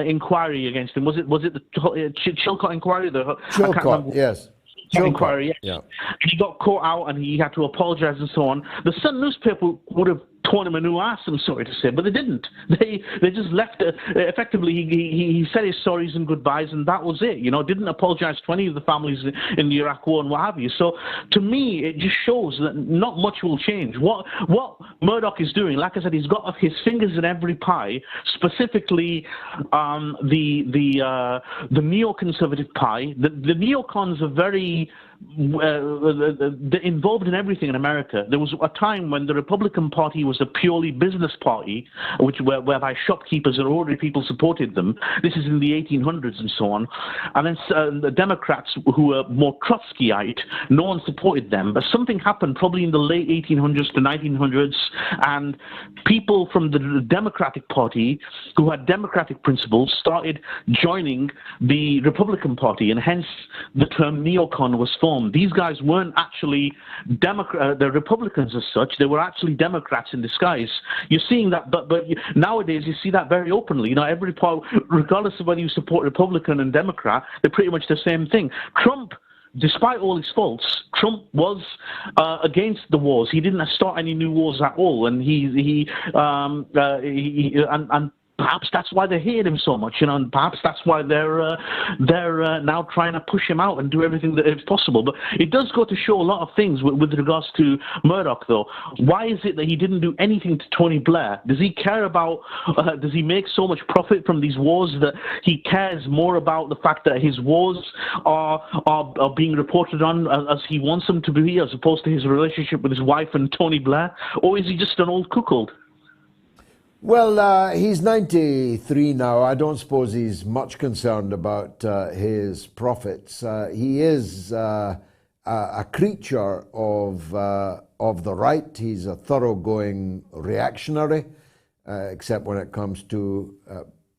inquiry against him. Was it the Chilcot inquiry? Chilcot, yes. Inquiry, yes. Yeah. He got caught out and he had to apologize and so on. The Sun newspaper would have torn him a new ass, I'm sorry to say, but they didn't. They just left it. Effectively, he said his sorries and goodbyes, and that was it. Didn't apologize to any of the families in the Iraq war and what have you. So to me, it just shows that not much will change. What Murdoch is doing, like I said, he's got his fingers in every pie, specifically the neoconservative pie. The neocons are very involved in everything in America. There was a time when the Republican Party was a purely business party, whereby shopkeepers and ordinary people supported them. This is in the 1800s and so on. And then the Democrats, who were more Trotskyite, no one supported them. But something happened probably in the late 1800s to 1900s, and people from the Democratic Party who had democratic principles started joining the Republican Party, and hence the term neocon was formed. These guys weren't actually the Republicans as such. They were actually Democrats in disguise. You're seeing that, but nowadays you see that very openly. You know, every part, regardless of whether you support Republican and Democrat, they're pretty much the same thing. Trump, despite all his faults, Trump was against the wars. He didn't start any new wars at all, and and perhaps that's why they hate him so much, you know, and perhaps that's why they're now trying to push him out and do everything that is possible. But it does go to show a lot of things with regards to Murdoch, though. Why is it that he didn't do anything to Tony Blair? Does he care about, does he make so much profit from these wars that he cares more about the fact that his wars are being reported on as he wants them to be, as opposed to his relationship with his wife and Tony Blair? Or is he just an old cuckold? Well, he's 93 now. I don't suppose he's much concerned about his profits. He is a creature of the right. He's a thoroughgoing reactionary, except when it comes to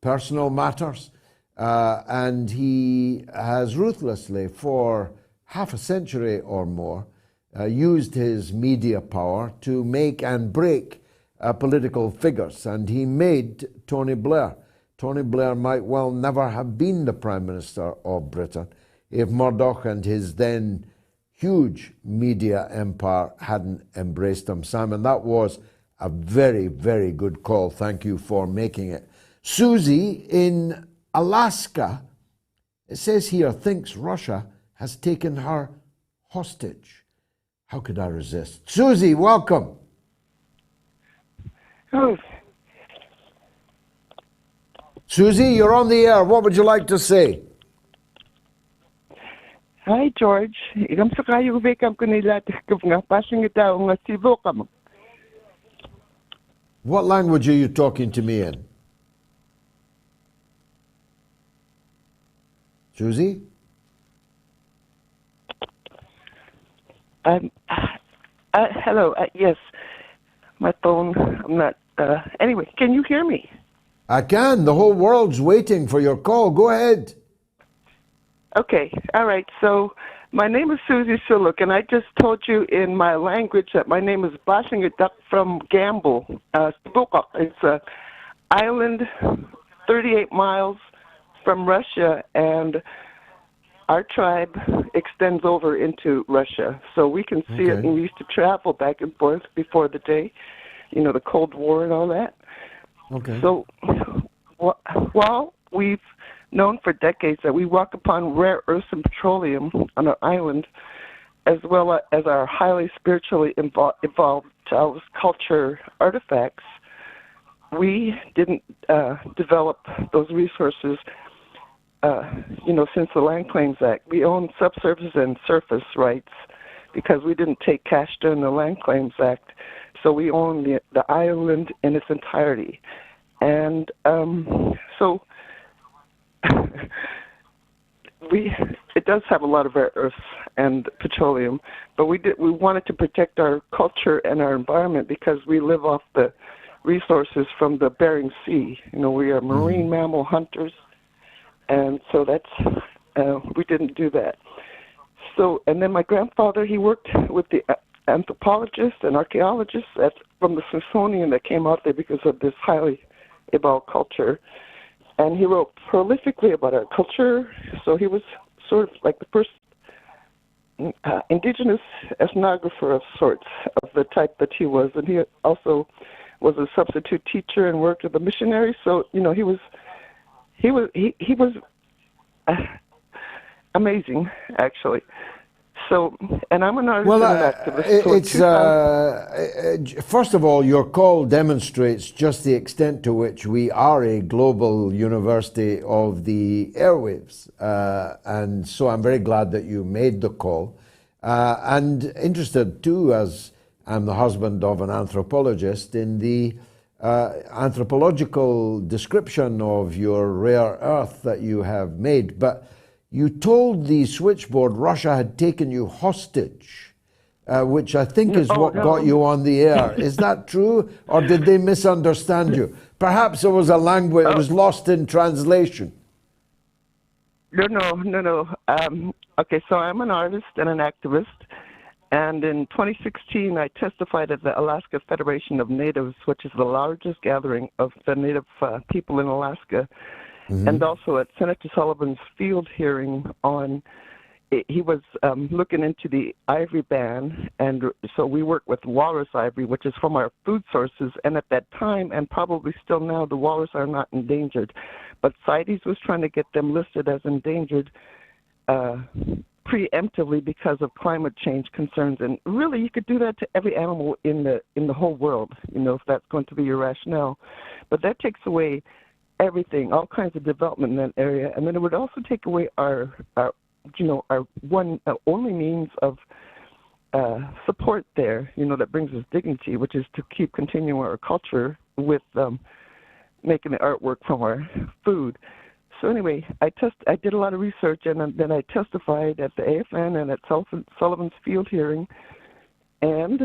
personal matters. And he has ruthlessly, for half a century or more, used his media power to make and break political figures, and he made Tony Blair. Tony Blair might well never have been the Prime Minister of Britain if Murdoch and his then huge media empire hadn't embraced him. Simon, that was a very, very good call. Thank you for making it. Susie in Alaska, it says here, thinks Russia has taken her hostage. How could I resist? Susie, welcome. Oh. Susie, you're on the air. What would you like to say? Hi, George. Igam sa kayo vekam kanila nga passing it out nga sibo kam. What language are you talking to me in? Susie? Hello. Yes, my phone. I'm not. Anyway, can you hear me? I can. The whole world's waiting for your call. Go ahead. Okay. All right. So my name is Susie Suluk, and I just told you in my language that my name is Bashingadak from Gamble. It's an island 38 miles from Russia, and our tribe extends over into Russia. So we can see it, and we used to travel back and forth before the day, you know, the Cold War and all that. Okay. So while we've known for decades that we walk upon rare earths and petroleum on our island, as well as our highly spiritually evolved Taoist culture artifacts, we didn't develop those resources, since the Land Claims Act. We own subsurface and surface rights because we didn't take cash during the Land Claims Act. So we own the island in its entirety. And so it does have a lot of rare earths and petroleum, but we wanted to protect our culture and our environment because we live off the resources from the Bering Sea. You know, we are marine mammal hunters, and so we didn't do that. So, and then my grandfather, he worked with the anthropologists and archaeologists from the Smithsonian that came out there because of this highly evolved culture. And he wrote prolifically about our culture, so he was sort of like the first indigenous ethnographer of sorts, of the type that he was. And he also was a substitute teacher and worked with a missionary. So, you know, he was amazing, actually. So, and I'm an artist and an activist. First of all, your call demonstrates just the extent to which we are a global university of the airwaves. And so I'm very glad that you made the call. and interested too, as I'm the husband of an anthropologist, in the anthropological description of your rare earth that you have made. But you told the switchboard Russia had taken you hostage, which I think is what got you on the air. Is that true, or did they misunderstand you? Perhaps it was a language, it was lost in translation. No. Okay, so I'm an artist and an activist, and in 2016 I testified at the Alaska Federation of Natives, which is the largest gathering of the Native people in Alaska, and also at Senator Sullivan's field hearing on, he was looking into the ivory ban, and so we work with walrus ivory, which is from our food sources, and at that time, and probably still now, the walrus are not endangered, but CITES was trying to get them listed as endangered preemptively because of climate change concerns. And really, you could do that to every animal in the whole world, if that's going to be your rationale. But that takes away everything, all kinds of development in that area, and then it would also take away our one only means of support there, that brings us dignity, which is to keep continuing our culture with making the artwork from our food. So anyway, I did a lot of research, and then I testified at the AFN and at Sullivan's field hearing, and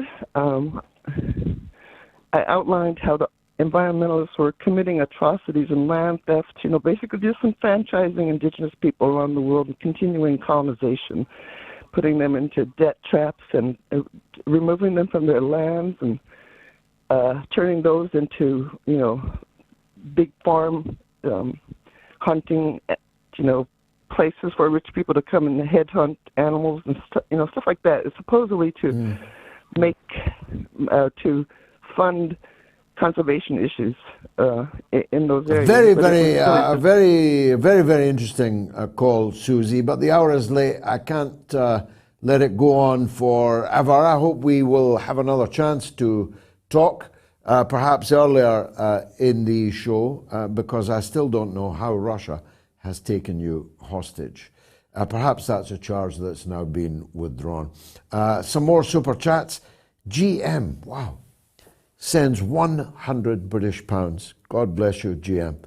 I outlined how the environmentalists were committing atrocities and land theft, basically disenfranchising indigenous people around the world and continuing colonization, putting them into debt traps and removing them from their lands and turning those into, big farm hunting, places for rich people to come and headhunt animals and stuff like that. It's supposedly to make, to fund conservation issues in those areas. Very interesting call, Susie, but the hour is late. I can't let it go on forever. I hope we will have another chance to talk, perhaps earlier in the show, because I still don't know how Russia has taken you hostage. Perhaps that's a charge that's now been withdrawn. Some more super chats. GM, wow, sends 100 British pounds. God bless you, GM.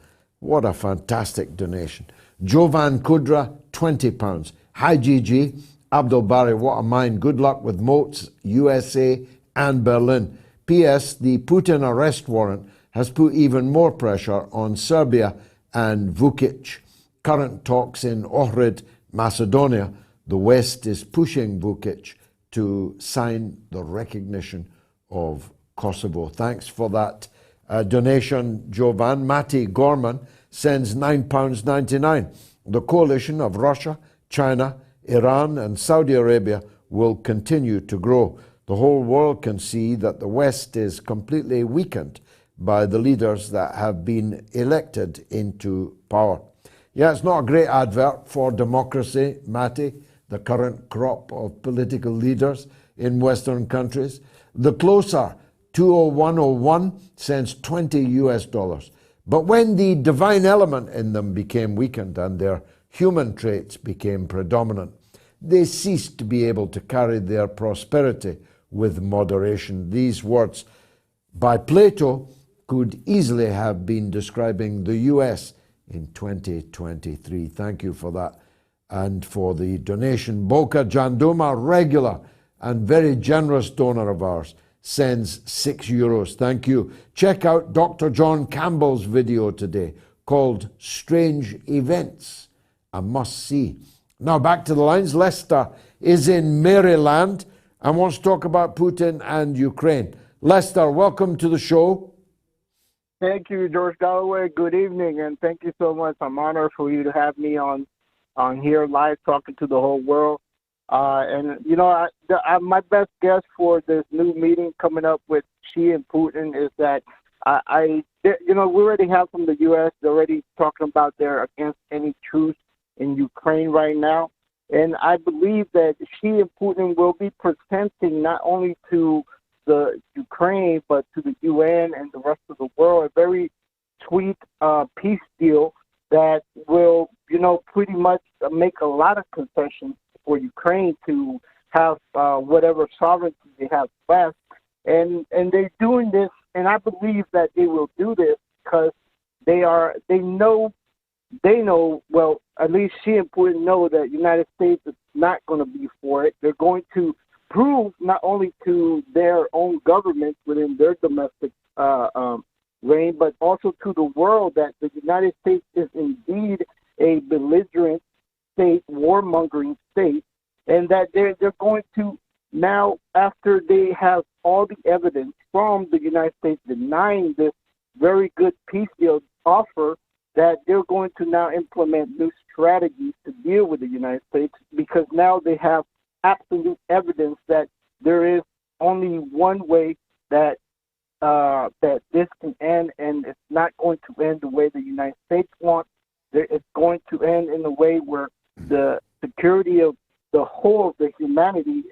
What a fantastic donation. Jovan Kudra, 20 pounds. Hi, GG. Abdel Bari, what a mind. Good luck with Moats, USA, and Berlin. P.S. The Putin arrest warrant has put even more pressure on Serbia and Vučić. Current talks in Ohrid, Macedonia. The West is pushing Vučić to sign the recognition of Kosovo. Thanks for that donation, Jovan. Matty Gorman sends £9.99. The coalition of Russia, China, Iran, and Saudi Arabia will continue to grow. The whole world can see that the West is completely weakened by the leaders that have been elected into power. Yeah, it's not a great advert for democracy, Matty, the current crop of political leaders in Western countries. The Closer, 20101, sends $20. But when the divine element in them became weakened and their human traits became predominant, they ceased to be able to carry their prosperity with moderation. These words by Plato could easily have been describing the US in 2023. Thank you for that. And for the donation, Boca Janduma, regular and very generous donor of ours, sends €6. Thank you. Check out Dr. John Campbell's video today called Strange Events, a must-see. Now back to the lines. Lester is in Maryland and wants to talk about Putin and Ukraine. Lester, welcome to the show. Thank you, George Galloway. Good evening, and thank you so much. I'm honored for you to have me on here live talking to the whole world. My best guess for this new meeting coming up with Xi and Putin is that we already have from the U.S. They're already talking about they're against any truce in Ukraine right now. And I believe that Xi and Putin will be presenting not only to the Ukraine, but to the UN and the rest of the world, a very sweet peace deal that will, pretty much make a lot of concessions for Ukraine to have whatever sovereignty they have left. And they're doing this, and I believe that they will do this because they know, well, at least Xi and Putin know that the United States is not going to be for it. They're going to prove not only to their own government within their domestic reign, but also to the world that the United States is indeed a belligerent state, warmongering state, and that they're going to now, after they have all the evidence from the United States denying this very good peace deal offer, that they're going to now implement new strategies to deal with the United States, because now they have absolute evidence that there is only one way that that this can end, and it's not going to end the way the United States wants. It's going to end in a way where the security of the whole of the humanity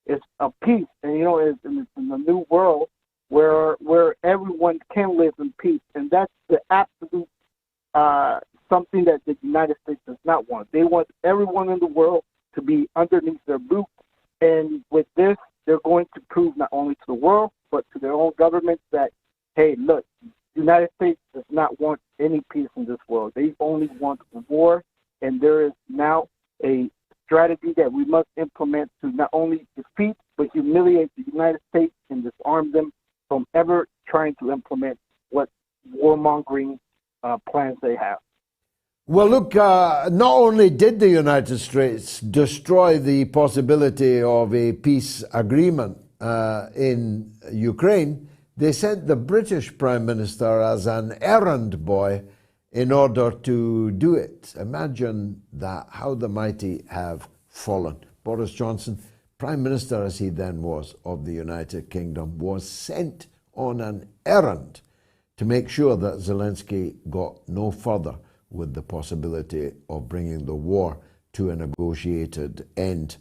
is a peace, and is in the new world where everyone can live in peace, and that's the absolute something that the United States does not want. They want everyone in the world to be underneath their boot, and with this, they're going to prove not only to the world but to their own governments that, hey, look, the United States does not want any peace in this world. They only want war, and there is now a strategy that we must implement to not only defeat but humiliate the United States and disarm them from ever trying to implement what warmongering plans they have. Well, look, not only did the United States destroy the possibility of a peace agreement in Ukraine, they sent the British Prime Minister as an errand boy in order to do it. Imagine that, how the mighty have fallen. Boris Johnson, Prime Minister as he then was of the United Kingdom, was sent on an errand to make sure that Zelensky got no further with the possibility of bringing the war to a negotiated end.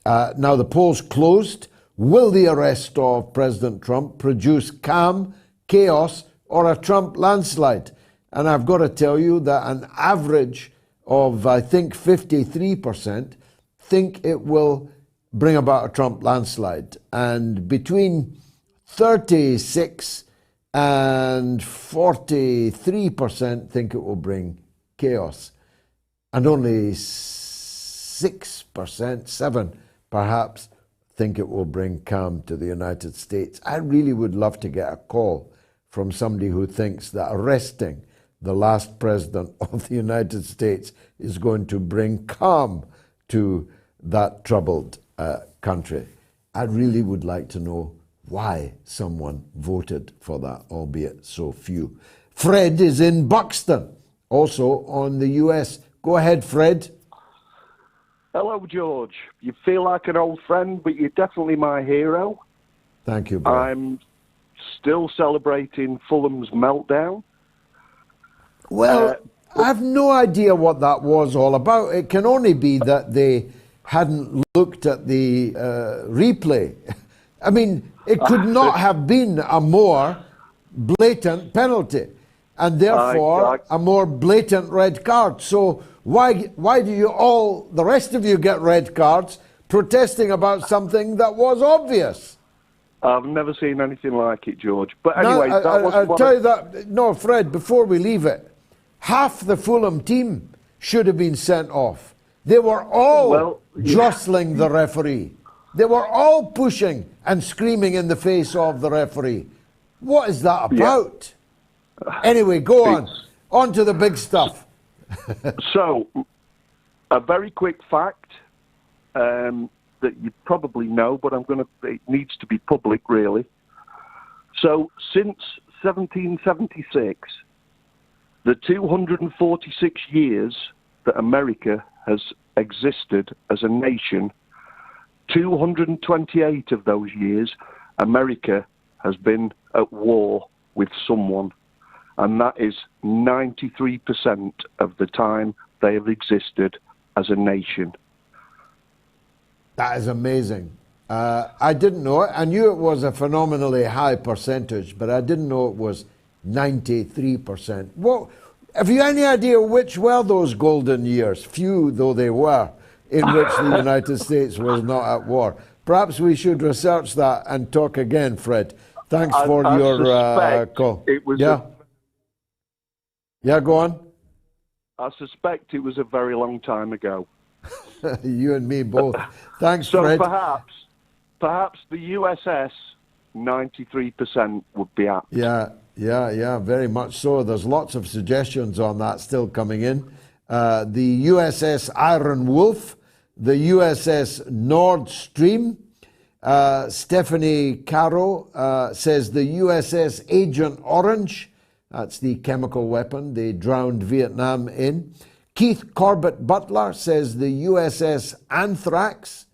Now the polls closed. Will the arrest of President Trump produce calm, chaos, or a Trump landslide? And I've got to tell you that an average of, I think, 53% think it will bring about a Trump landslide. And between 36 and 43% think it will bring chaos. And only 6%, 7 perhaps, think it will bring calm to the United States. I really would love to get a call from somebody who thinks that arresting the last president of the United States is going to bring calm to that troubled country. I really would like to know why someone voted for that, albeit so few. Fred is in Buxton, also on the US. Go ahead, Fred. Hello, George. You feel like an old friend, but you're definitely my hero. Thank you, bro. I'm still celebrating Fulham's meltdown. Well, I have no idea what that was all about. It can only be that they hadn't looked at the replay. I mean, it could not have been a more blatant penalty, and therefore a more blatant red card. So why do you all, the rest of you, get red cards protesting about something that was obvious? I've never seen anything like it, George. But anyway, I'll tell you that. No, Fred, before we leave it, half the Fulham team should have been sent off. They were all jostling the referee. They were all pushing and screaming in the face of the referee. What is that about? Anyway, go on. On to the big stuff. So, a very quick fact that you probably know, but it needs to be public, really. So, since 1776, the 246 years that America has existed as a nation, 228 of those years, America has been at war with someone. And that is 93% of the time they have existed as a nation. That is amazing. I didn't know it. I knew it was a phenomenally high percentage, but I didn't know it was 93%. What, have you any idea which were those golden years, few though they were, in which the United States was not at war. Perhaps we should research that and talk again, Fred. Thanks for your call. It was yeah, go on. I suspect it was a very long time ago. You and me both. Thanks, so Fred. Perhaps the USS 93% would be apt. Yeah, very much so. There's lots of suggestions on that still coming in. The USS Iron Wolf, the USS Nord Stream. Stephanie Caro says the USS Agent Orange. That's the chemical weapon they drowned Vietnam in. Keith Corbett Butler says the USS Anthrax.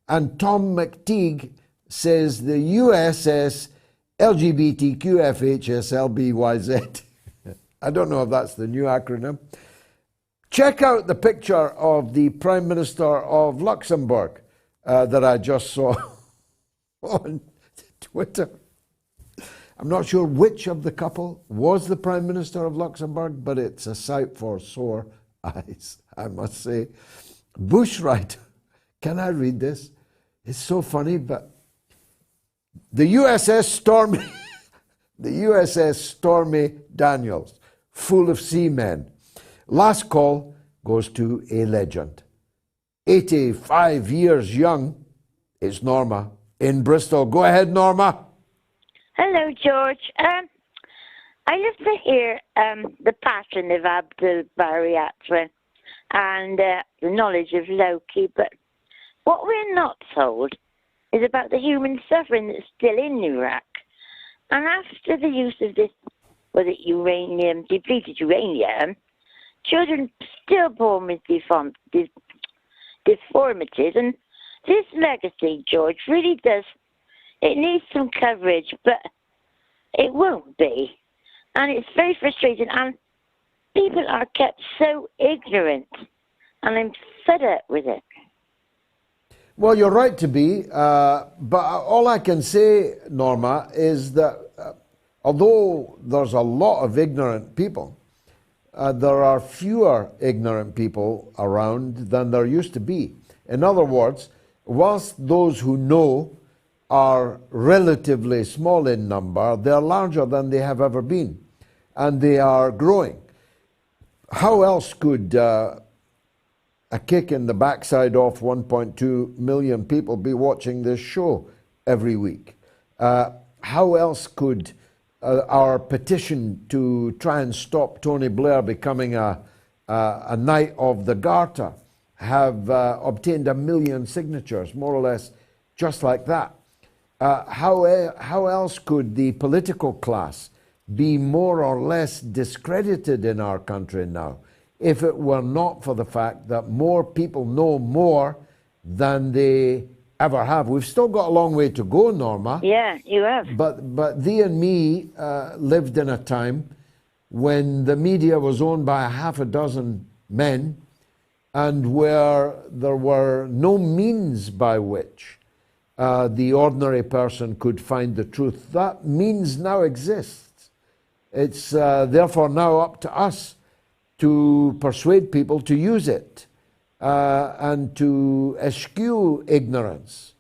And Tom McTeague says the USS LGBTQFHSLBYZ. I don't know if that's the new acronym. Check out the picture of the Prime Minister of Luxembourg that I just saw on Twitter. I'm not sure which of the couple was the Prime Minister of Luxembourg, but it's a sight for sore eyes, I must say. Bushwriter, can I read this? It's so funny, but the USS Stormy, the USS Stormy Daniels, full of seamen. Last call goes to a legend. 85 years young, it's Norma in Bristol. Go ahead, Norma. Hello, George. I love to hear the passion of Abdel Bari Atwan and the knowledge of Lowkey, but what we're not told is about the human suffering that's still in Iraq. And after the use of this, was it uranium, depleted uranium, children still born with deformities. And this legacy, George, really does, it needs some coverage, but it won't be. And it's very frustrating. And people are kept so ignorant. And I'm fed up with it. Well, you're right to be, but all I can say, Norma, is that although there's a lot of ignorant people, there are fewer ignorant people around than there used to be. In other words, whilst those who know are relatively small in number, they're larger than they have ever been, and they are growing. How else could a kick in the backside off 1.2 million people be watching this show every week? How else could our petition to try and stop Tony Blair becoming a Knight of the Garter have obtained 1 million signatures, more or less, just like that? How else could the political class be more or less discredited in our country now if it were not for the fact that more people know more than they ever have? We've still got a long way to go, Norma. Yeah, you have. But thee and me lived in a time when the media was owned by half a dozen men and where there were no means by which the ordinary person could find the truth. That means now exists. It's therefore now up to us to persuade people to use it and to eschew ignorance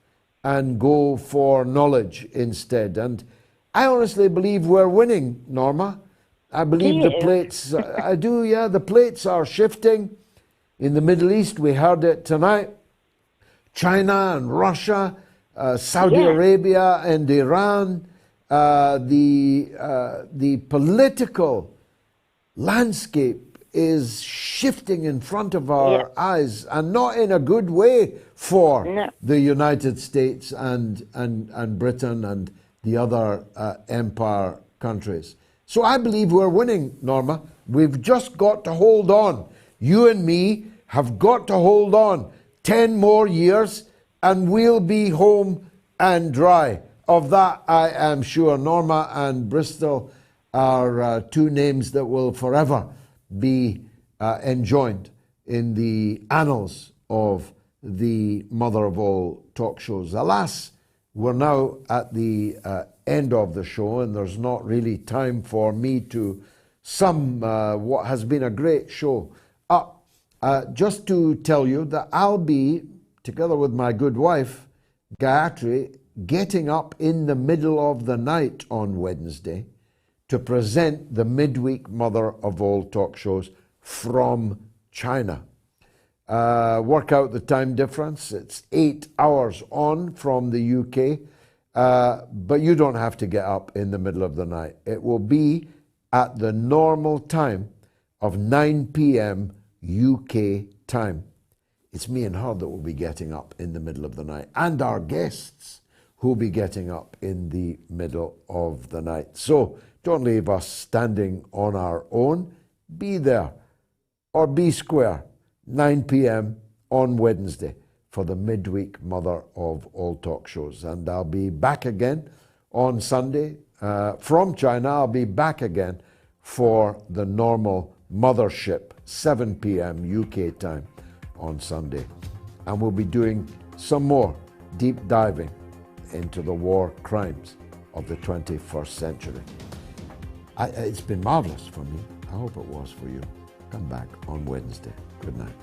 and go for knowledge instead. And I honestly believe we're winning, Norma. I believe the plates, I do, yeah, the plates are shifting. In the Middle East, we heard it tonight. China and Russia, Saudi Arabia and Iran, the political landscape is shifting in front of our eyes, and not in a good way for the United States and Britain and the other empire countries. So I believe we're winning, Norma. We've just got to hold on. You and me have got to hold on 10 more years and we'll be home and dry. Of that, I am sure. Norma and Bristol are two names that will forever be enjoined in the annals of the mother of all talk shows. Alas, we're now at the end of the show, and there's not really time for me to sum what has been a great show up. Just to tell you that I'll be, together with my good wife, Gayatri, getting up in the middle of the night on Wednesday to present the midweek mother of all talk shows from China. Work out the time difference. It's 8 hours on from the UK, but you don't have to get up in the middle of the night. It will be at the normal time of 9 p.m. UK time. It's me and her that will be getting up in the middle of the night, and our guests who will be getting up in the middle of the night. So don't leave us standing on our own. Be there, or be square, 9 p.m. on Wednesday for the midweek mother of all talk shows. And I'll be back again on Sunday from China. I'll be back again for the normal mothership, 7 p.m. UK time on Sunday. And we'll be doing some more deep diving into the war crimes of the 21st century. It's been marvelous for me. I hope it was for you. Come back on Wednesday. Good night.